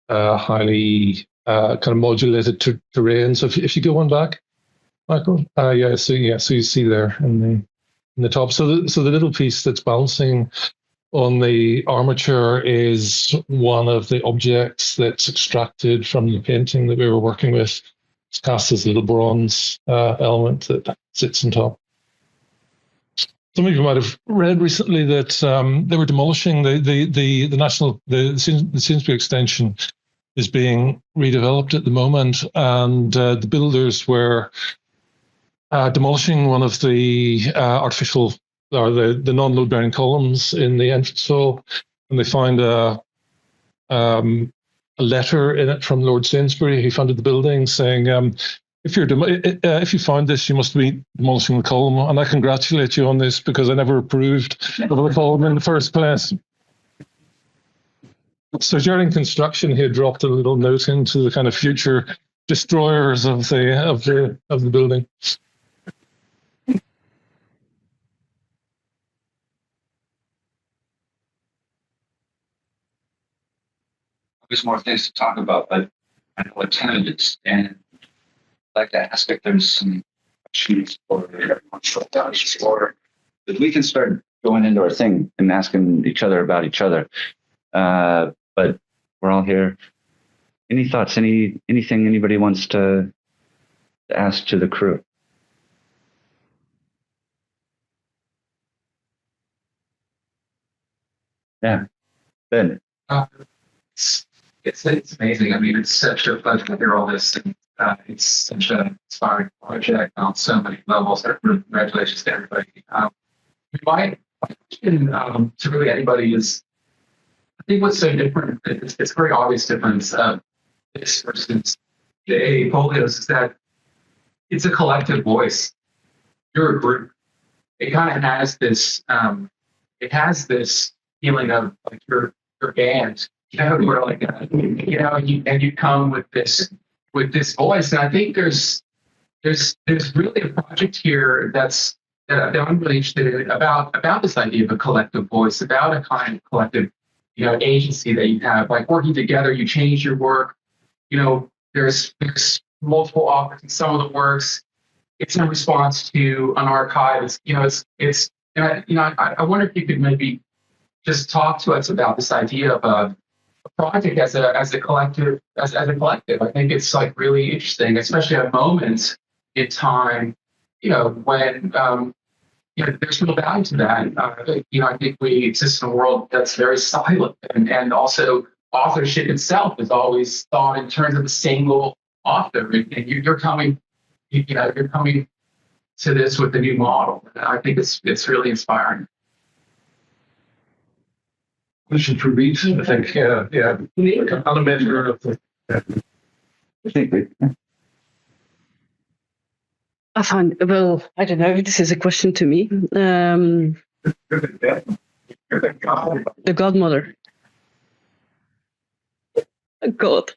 highly kind of modulated terrain. So if you go one back, Michael, so you see there in the top. So the little piece that's bouncing on the armature is one of the objects that's extracted from the painting that we were working with. It's cast as a little bronze element that sits on top. Some of you might have read recently that they were demolishing the Sainsbury extension is being redeveloped at the moment, and the builders were demolishing one of the artificial or the non-load bearing columns in the entrance hall, and they find a letter in it from Lord Sainsbury, who funded the building, saying, if you find this, you must be demolishing the column, and I congratulate you on this because I never approved of the column in the first place. So during construction, he had dropped a little note into the kind of future destroyers of the building. There's more things to talk about, but I know attendance, and I'd like to ask if there's some questions or that we can start going into our thing and asking each other about each other. But we're all here. Any thoughts? Anything anybody wants to ask to the crew? Yeah, Ben. It's amazing. I mean, it's such a pleasure to hear all this. And, it's such an inspiring project on so many levels. Congratulations to everybody. My question to really anybody is, I think what's so different, it's very obvious difference of this versus the AA Folios is that it's a collective voice. You're a group. It kind of has this, feeling of like you're band. Where like and you come with this voice, and I think there's really a project here that I'm really interested in about this idea of a collective voice, about a kind of collective agency that you have, like working together. You change your work. There's multiple authors in some of the works. It's in response to an archive. I wonder if you could maybe just talk to us about this idea of a project as a collective. I think it's like really interesting, especially at moments in time, when there's no value to that. I think we exist in a world that's very silent, and also authorship itself is always thought in terms of a single author, and you're coming to this with the new model. I think it's really inspiring. Question for Reed, I think. Yeah. Elementor of the. I think I find, well, I don't know if this is a question to me. The godmother. God.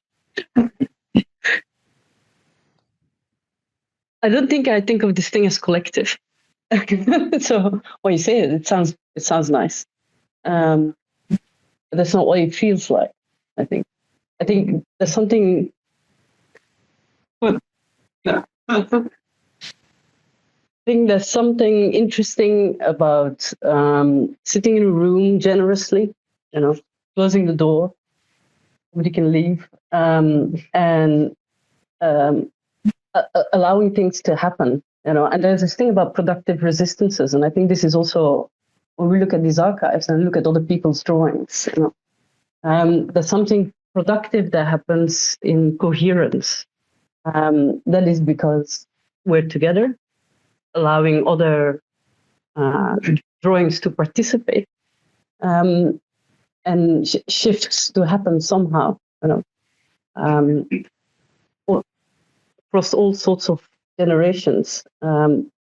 I don't think I think of this thing as collective. So when you say it, it sounds nice. But that's not what it feels like. I think there's something. I think there's something interesting about sitting in a room generously, closing the door, nobody can leave, and allowing things to happen, And there's this thing about productive resistances, and I think this is also when we look at these archives and look at other people's drawings, there's something productive that happens in coherence. That is because we're together, allowing other drawings to participate, and shifts to happen somehow, across all sorts of generations.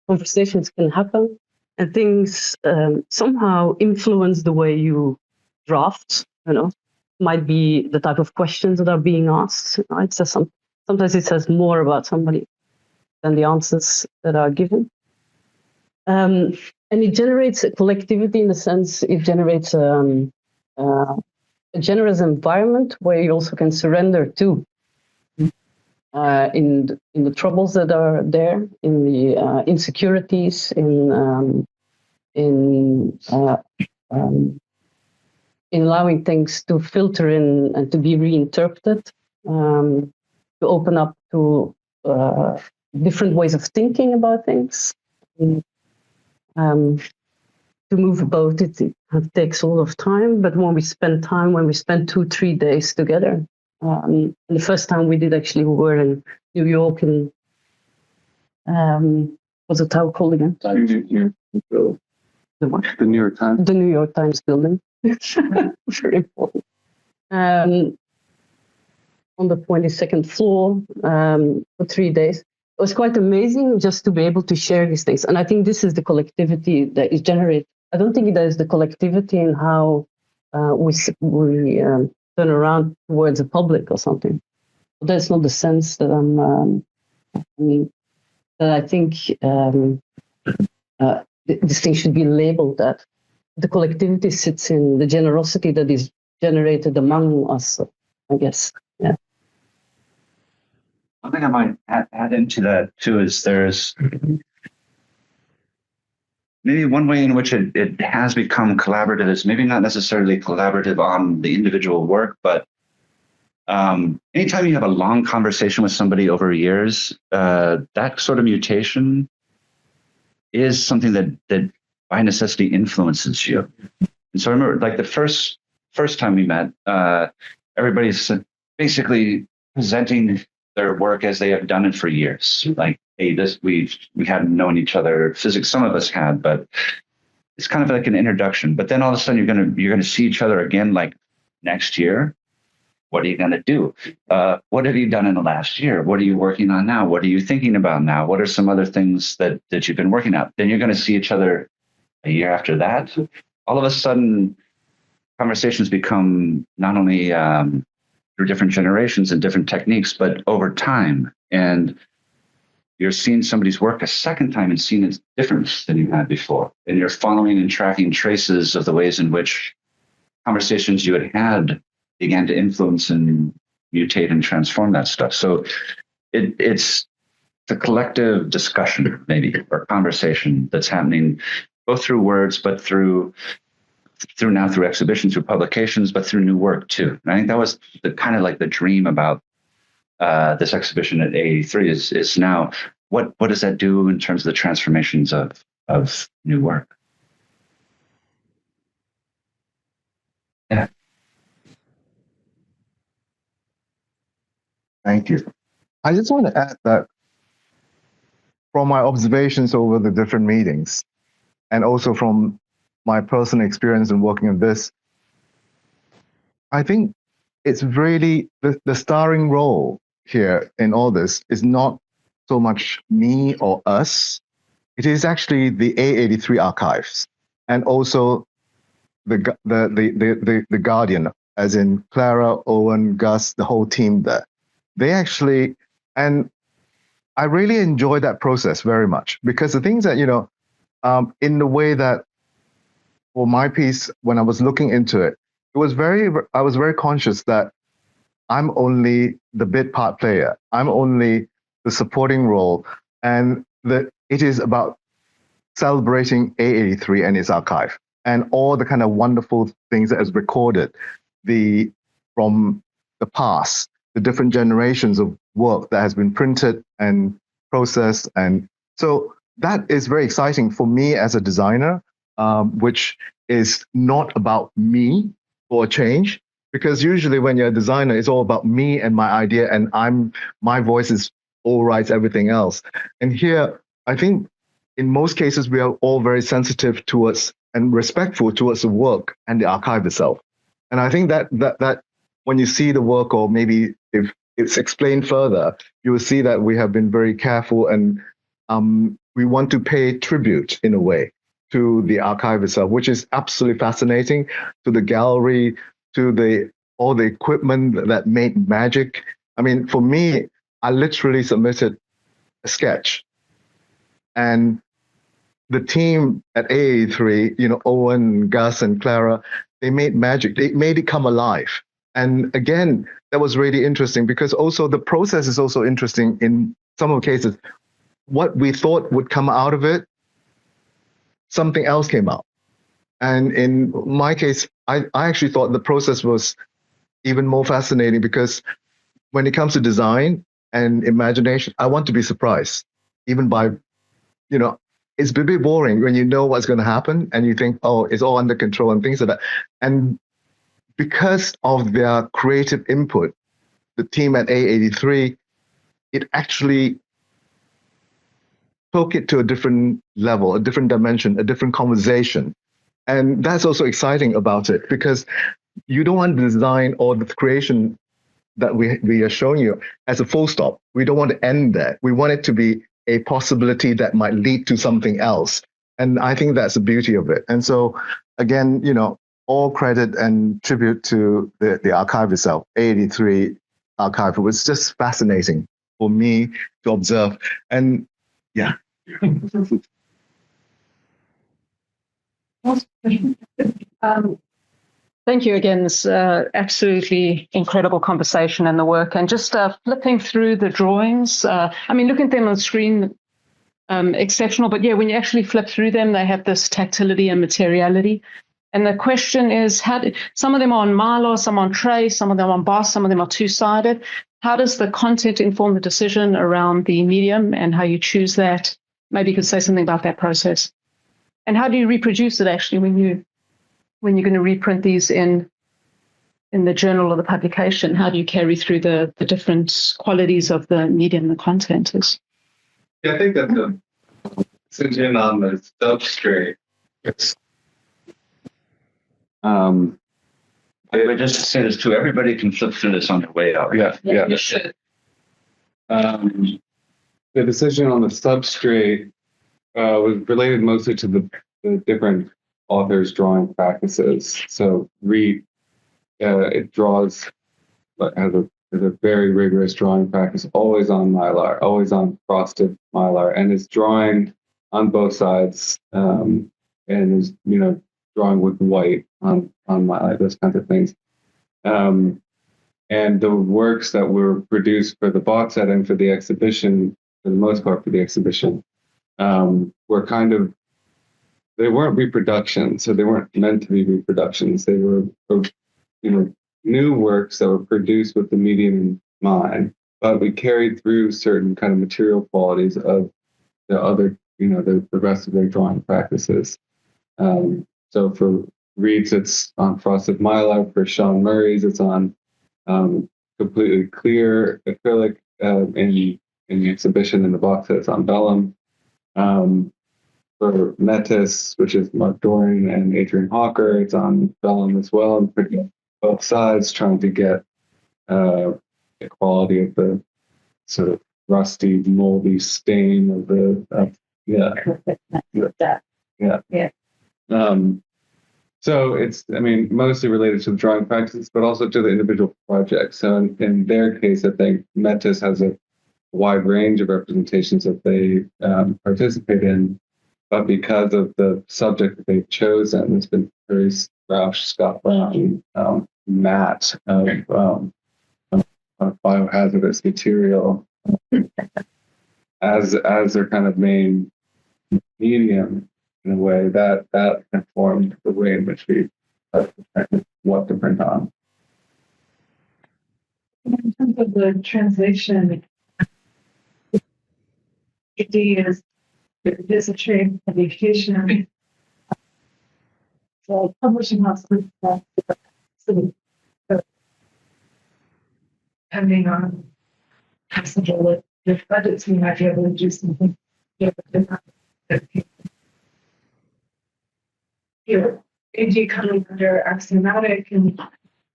Conversations can happen, and things somehow influence the way you draft. Might be the type of questions that are being asked. It says sometimes it says more about somebody than the answers that are given. And it generates a collectivity in the sense it generates a generous environment where you also can surrender to in the troubles that are there, in the insecurities, in allowing things to filter in and to be reinterpreted, to open up to different ways of thinking about things. To move about it takes a lot of time, but when we spend 2-3 days together, the first time we did actually, we were in New York and what's the town called again? The New York Times. The New York Times building. Very important. On the 22nd floor for 3 days. It was quite amazing just to be able to share these things. And I think this is the collectivity that is generated. I don't think there is the collectivity in how we turn around towards the public or something. But that's not the sense that I think this thing should be labeled that. The collectivity sits in the generosity that is generated among us, I guess. Yeah. One thing I might add into that too is there's maybe one way in which it has become collaborative is maybe not necessarily collaborative on the individual work, but anytime you have a long conversation with somebody over years, that sort of mutation is something that by necessity influences you. And so I remember like the first time we met, everybody's basically presenting their work as they have done it for years. Like, hey, we hadn't known each other physics. Some of us had, but it's kind of like an introduction. But then all of a sudden you're gonna see each other again like next year. What are you gonna do? What have you done in the last year? What are you working on now? What are you thinking about now? What are some other things that you've been working on? Then you're gonna see each other a year after that. All of a sudden, conversations become not only through different generations and different techniques, but over time. And you're seeing somebody's work a second time and seeing it's different than you had before. And you're following and tracking traces of the ways in which conversations you had began to influence and mutate and transform that stuff. So it's a collective discussion, maybe, or conversation that's happening both through words, but through exhibitions, through publications, but through new work too. And I think that was the kind of like the dream about this exhibition at A83 is now what does that do in terms of the transformations of new work? Yeah. Thank you. I just want to add that from my observations over the different meetings, and also from my personal experience in working on this, I think it's really the starring role here in all this is not so much me or us. It is actually the A83 archives, and also the Guardian, as in Clara, Owen, Gus, the whole team there. They actually, and I really enjoy that process very much, because the things that, in the way that for my piece, when I was looking into it, I was very conscious that I'm only the bit part player. I'm only the supporting role, and that it is about celebrating A83 and its archive and all the kind of wonderful things that is recorded from the past, the different generations of work that has been printed and processed. And so that is very exciting for me as a designer, which is not about me for a change, because usually when you're a designer, it's all about me and my idea, and my voice is all right, everything else. And here, I think in most cases, we are all very sensitive towards and respectful towards the work and the archive itself. And I think that when you see the work, or maybe if it's explained further, you will see that we have been very careful, and we want to pay tribute in a way to the archive itself, which is absolutely fascinating, to the gallery, to all the equipment that made magic. I mean, for me, I literally submitted a sketch, and the team at AA3, Owen, Gus, and Clara, they made magic. They made it come alive. And again, that was really interesting, because also the process is also interesting in some of the cases. What we thought would come out of it, something else came out. And in my case, I actually thought the process was even more fascinating, because when it comes to design and imagination, I want to be surprised, even by, it's a bit boring when you know what's going to happen and you think, oh, it's all under control and things like that. And because of their creative input, the team at A83, it actually took it to a different level, a different dimension, a different conversation. And that's also exciting about it, because you don't want the design or the creation that we are showing you as a full stop. We don't want to end there. We want it to be a possibility that might lead to something else. And I think that's the beauty of it. And so, again, all credit and tribute to the archive itself, A83 archive. It was just fascinating for me to observe. And yeah. Thank you again. This absolutely incredible conversation and the work. And just flipping through the drawings, looking at them on screen, exceptional. But yeah, when you actually flip through them, they have this tactility and materiality. And the question is, some of them are on Mylar, some on tray, some of them on boss, some of them are two-sided. How does the content inform the decision around the medium and how you choose that? Maybe you could say something about that process. And how do you reproduce it actually when you're going to reprint these in the journal or the publication? How do you carry through the different qualities of the medium, the content is? Yeah, I think that the decision on the substrate. I just say this too. Everybody can flip through this on their way out. Yeah. You should. The decision on the substrate was related mostly to the different authors' drawing practices. So Riet, it draws, has a very rigorous drawing practice, always on Mylar, always on frosted Mylar, and is drawing on both sides, and is drawing with white on Mylar, those kinds of things. And the works that were produced for the box set and for the exhibition, for the most part for the exhibition, were kind of, they weren't reproductions, so they weren't meant to be reproductions. They were, new works that were produced with the medium in mind, but we carried through certain kind of material qualities of the other, the rest of their drawing practices. So for Riet's, it's on frosted Mylar. For Shaun Murray's, it's on completely clear acrylic. In the exhibition in the box set, it's on vellum. For Metis, which is Mark Dorrian and Adrian Hawker, it's on vellum as well, and pretty both sides, trying to get the quality of the sort of rusty, moldy stain of the yeah. So it's, I mean, mostly related to the drawing practice, but also to the individual projects. So in their case, I think Metis has a wide range of representations that they participate in, but because of the subject that they've chosen, it's been very Roush, Scott Brown, Matt of biohazardous material as their kind of main medium. In a way that informed the way in which we what to print on. In terms of the translation, it is a trade publication. So publishing house, depending on possible with budgets, we might be able to do something. Here, AG coming under axiomatic, and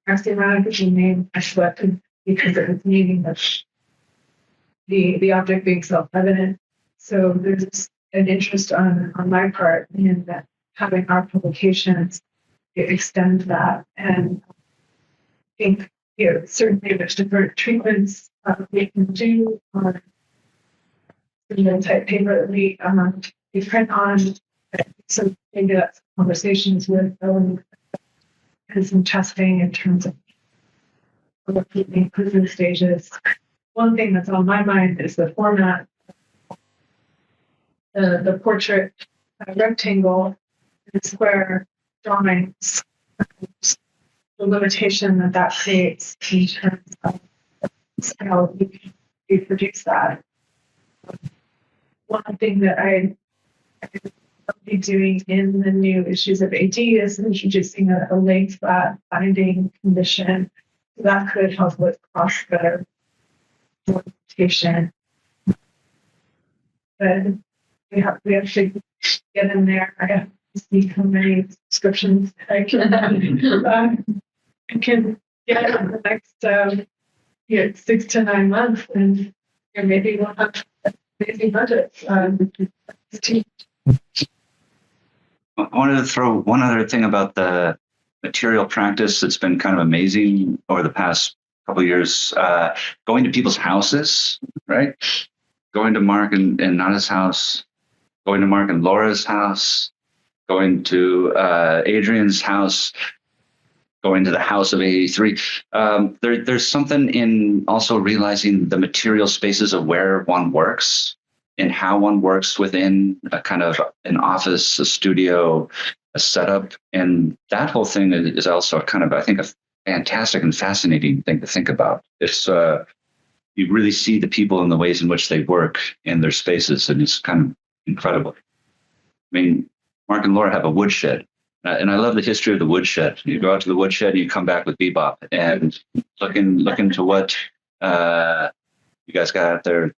axiomatic is a name I selected because it was meaning of the object being self-evident. So there's an interest on my part in that having our publications extend that, and I think certainly there's different treatments we can do on the type paper that we print on. So maybe that's conversations with and some testing in terms of repeating prison stages. One thing that's on my mind is the format. The portrait rectangle and square drawings, the limitation that creates in terms of how we reproduce that. One thing that I be doing in the new issues of AD is introducing a lay flat binding condition. So that could help with cross gutter orientation. But we have to get in there. I have to see how many subscriptions I can get in the next 6 to 9 months, and maybe we'll have amazing budgets. I wanted to throw one other thing about the material practice that's been kind of amazing over the past couple of years. Going to people's houses, right? Going to Mark and Nada's house, going to Mark and Laura's house, going to Adrian's house, going to the house of A83. There's something in also realizing the material spaces of where one works and how one works within a kind of an office, a studio, a setup. And that whole thing is also kind of, I think, a fantastic and fascinating thing to think about. It's you really see the people and the ways in which they work in their spaces, and it's kind of incredible. I mean, Mark and Laura have a woodshed, and I love the history of the woodshed. You go out to the woodshed, and you come back with Bebop, and look into what you guys got out there.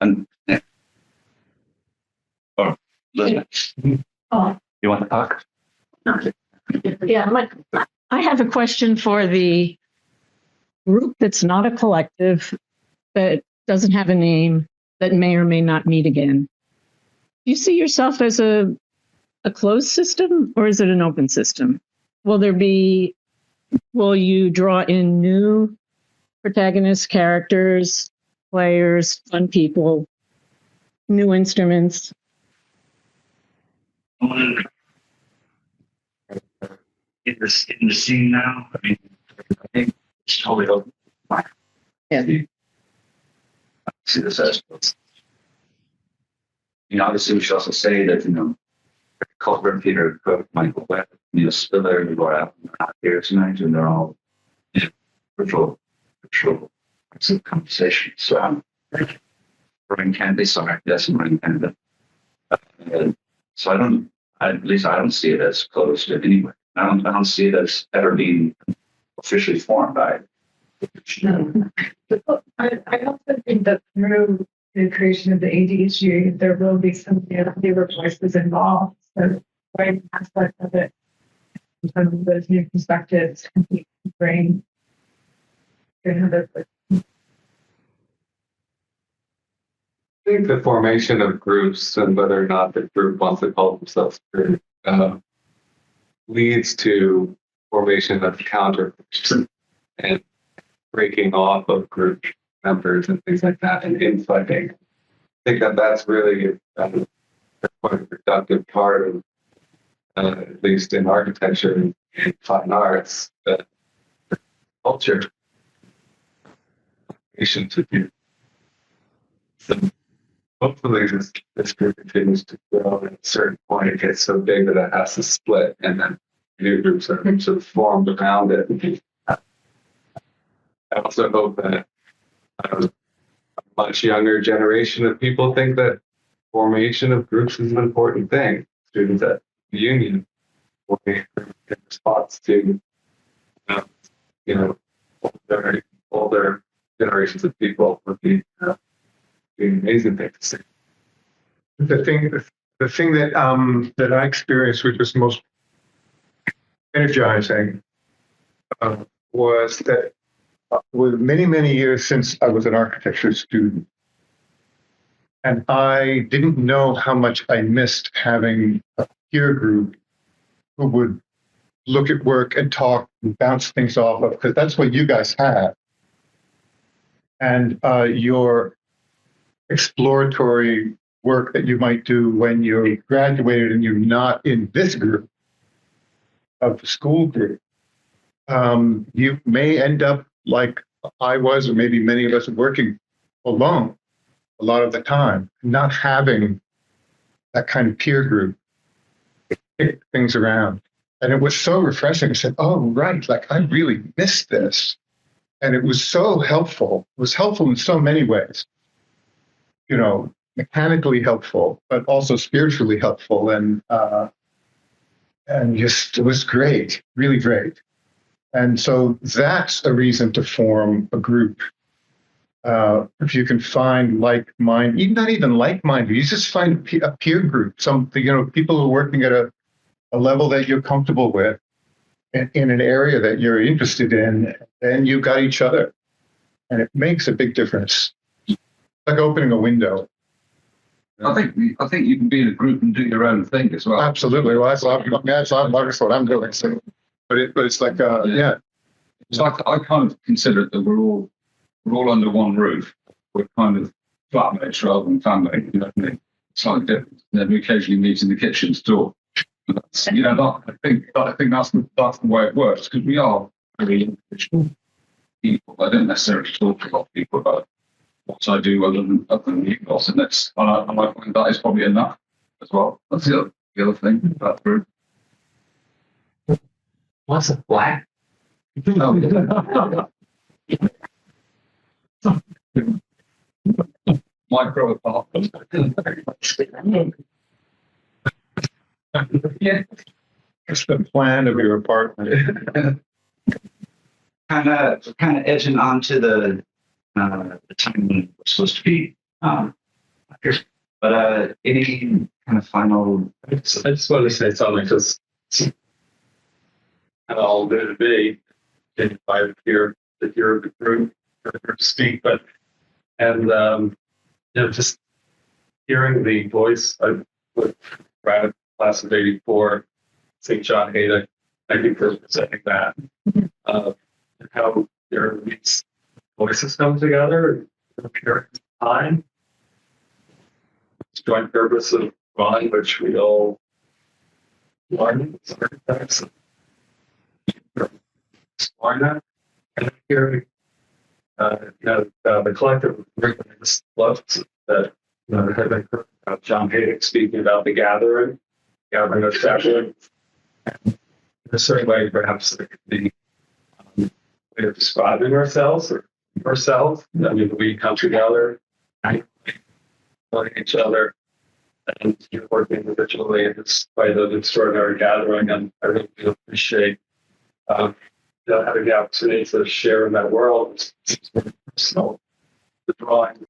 And Elizabeth, you want to talk? Yeah, I have a question for the group that's not a collective, that doesn't have a name, that may or may not meet again. Do you see yourself as a closed system, or is it an open system? Will you draw in new protagonists, characters, players, fun people, new instruments? In the scene now, I mean, I think it's totally open. Yeah. See this as, obviously we should also say that, Kulper, Peter Cook, Michael Webb, Neil Spiller, and Laura Allen are not here tonight, and they're all virtual conversations. So Bryan Cantley, sorry, yes, Bryan Cantley. So at least I don't see it as closed in any way. I don't see it as ever being officially formed by. I also think that through the creation of the ADHD, there will be some labor voices involved. So, right aspect of it, some of those new perspectives can be bring another. I think the formation of groups and whether or not the group wants to call themselves a group leads to formation of counter groups and breaking off of group members and things like that and infighting. I think that that's really quite a productive part of, at least in architecture and fine arts, culture. To do. So hopefully this group continues to grow, and at a certain point it gets so big that it has to split, and then new groups are sort of formed around it. I also hope that a much younger generation of people think that formation of groups is an important thing. Students at the union forming in response to older generations of people would be an amazing thing to see. The thing that I experienced, which was most energizing, was that with many years since I was an architecture student, and I didn't know how much I missed having a peer group who would look at work and talk and bounce things off of, because that's what you guys have. And your exploratory work that you might do when you're graduated and you're not in this group of the school group, you may end up like I was, or maybe many of us are working alone a lot of the time, not having that kind of peer group to kick things around. And it was so refreshing. I said, oh, right, like I really missed this. And it was so helpful. It was helpful in so many ways, mechanically helpful, but also spiritually helpful. And just, it was great, really great. And so that's a reason to form a group. If you can find like-minded, not even like-minded, you just find a peer group, people who are working at a level that you're comfortable with, in an area that you're interested in, then you've got each other. And it makes a big difference. Like opening a window. I think you can be in a group and do your own thing as well. Absolutely. Well, that's what I'm doing. So, but it's like, yeah. So I kind of consider it that we're all under one roof. We're kind of flatmates rather than family. You know what I mean? Slightly different. And then we occasionally meet in the kitchen store. That's, I think that's the way it works, because we are very individual people. I don't necessarily talk to a lot of people about what I do other than the ethos, and I find that is probably enough as well. That's the other thing about the group. What's a black? Micro apartment. Yeah. What's the plan of your apartment? kind of edging onto the time when we're supposed to be here. But any kind of final? I just want to say something, because kind of all due to be invited here that you're a group to speak, but just hearing the voice of Brad, class of '84, St. John Haydock, thank you for presenting that. How these voices come together in a period of time. This joint purpose of drawing, which we all learn as architects, exploring that, and hearing the collective group of this love that have been about John Haydock speaking about the gathering of Saturday. In a certain way, perhaps it could be a way of describing ourselves or ourselves. I mean, we come together, knowing each other, and working individually in this way of extraordinary gathering. And I really do appreciate having the opportunity to share in that world. It's very personal. The drawing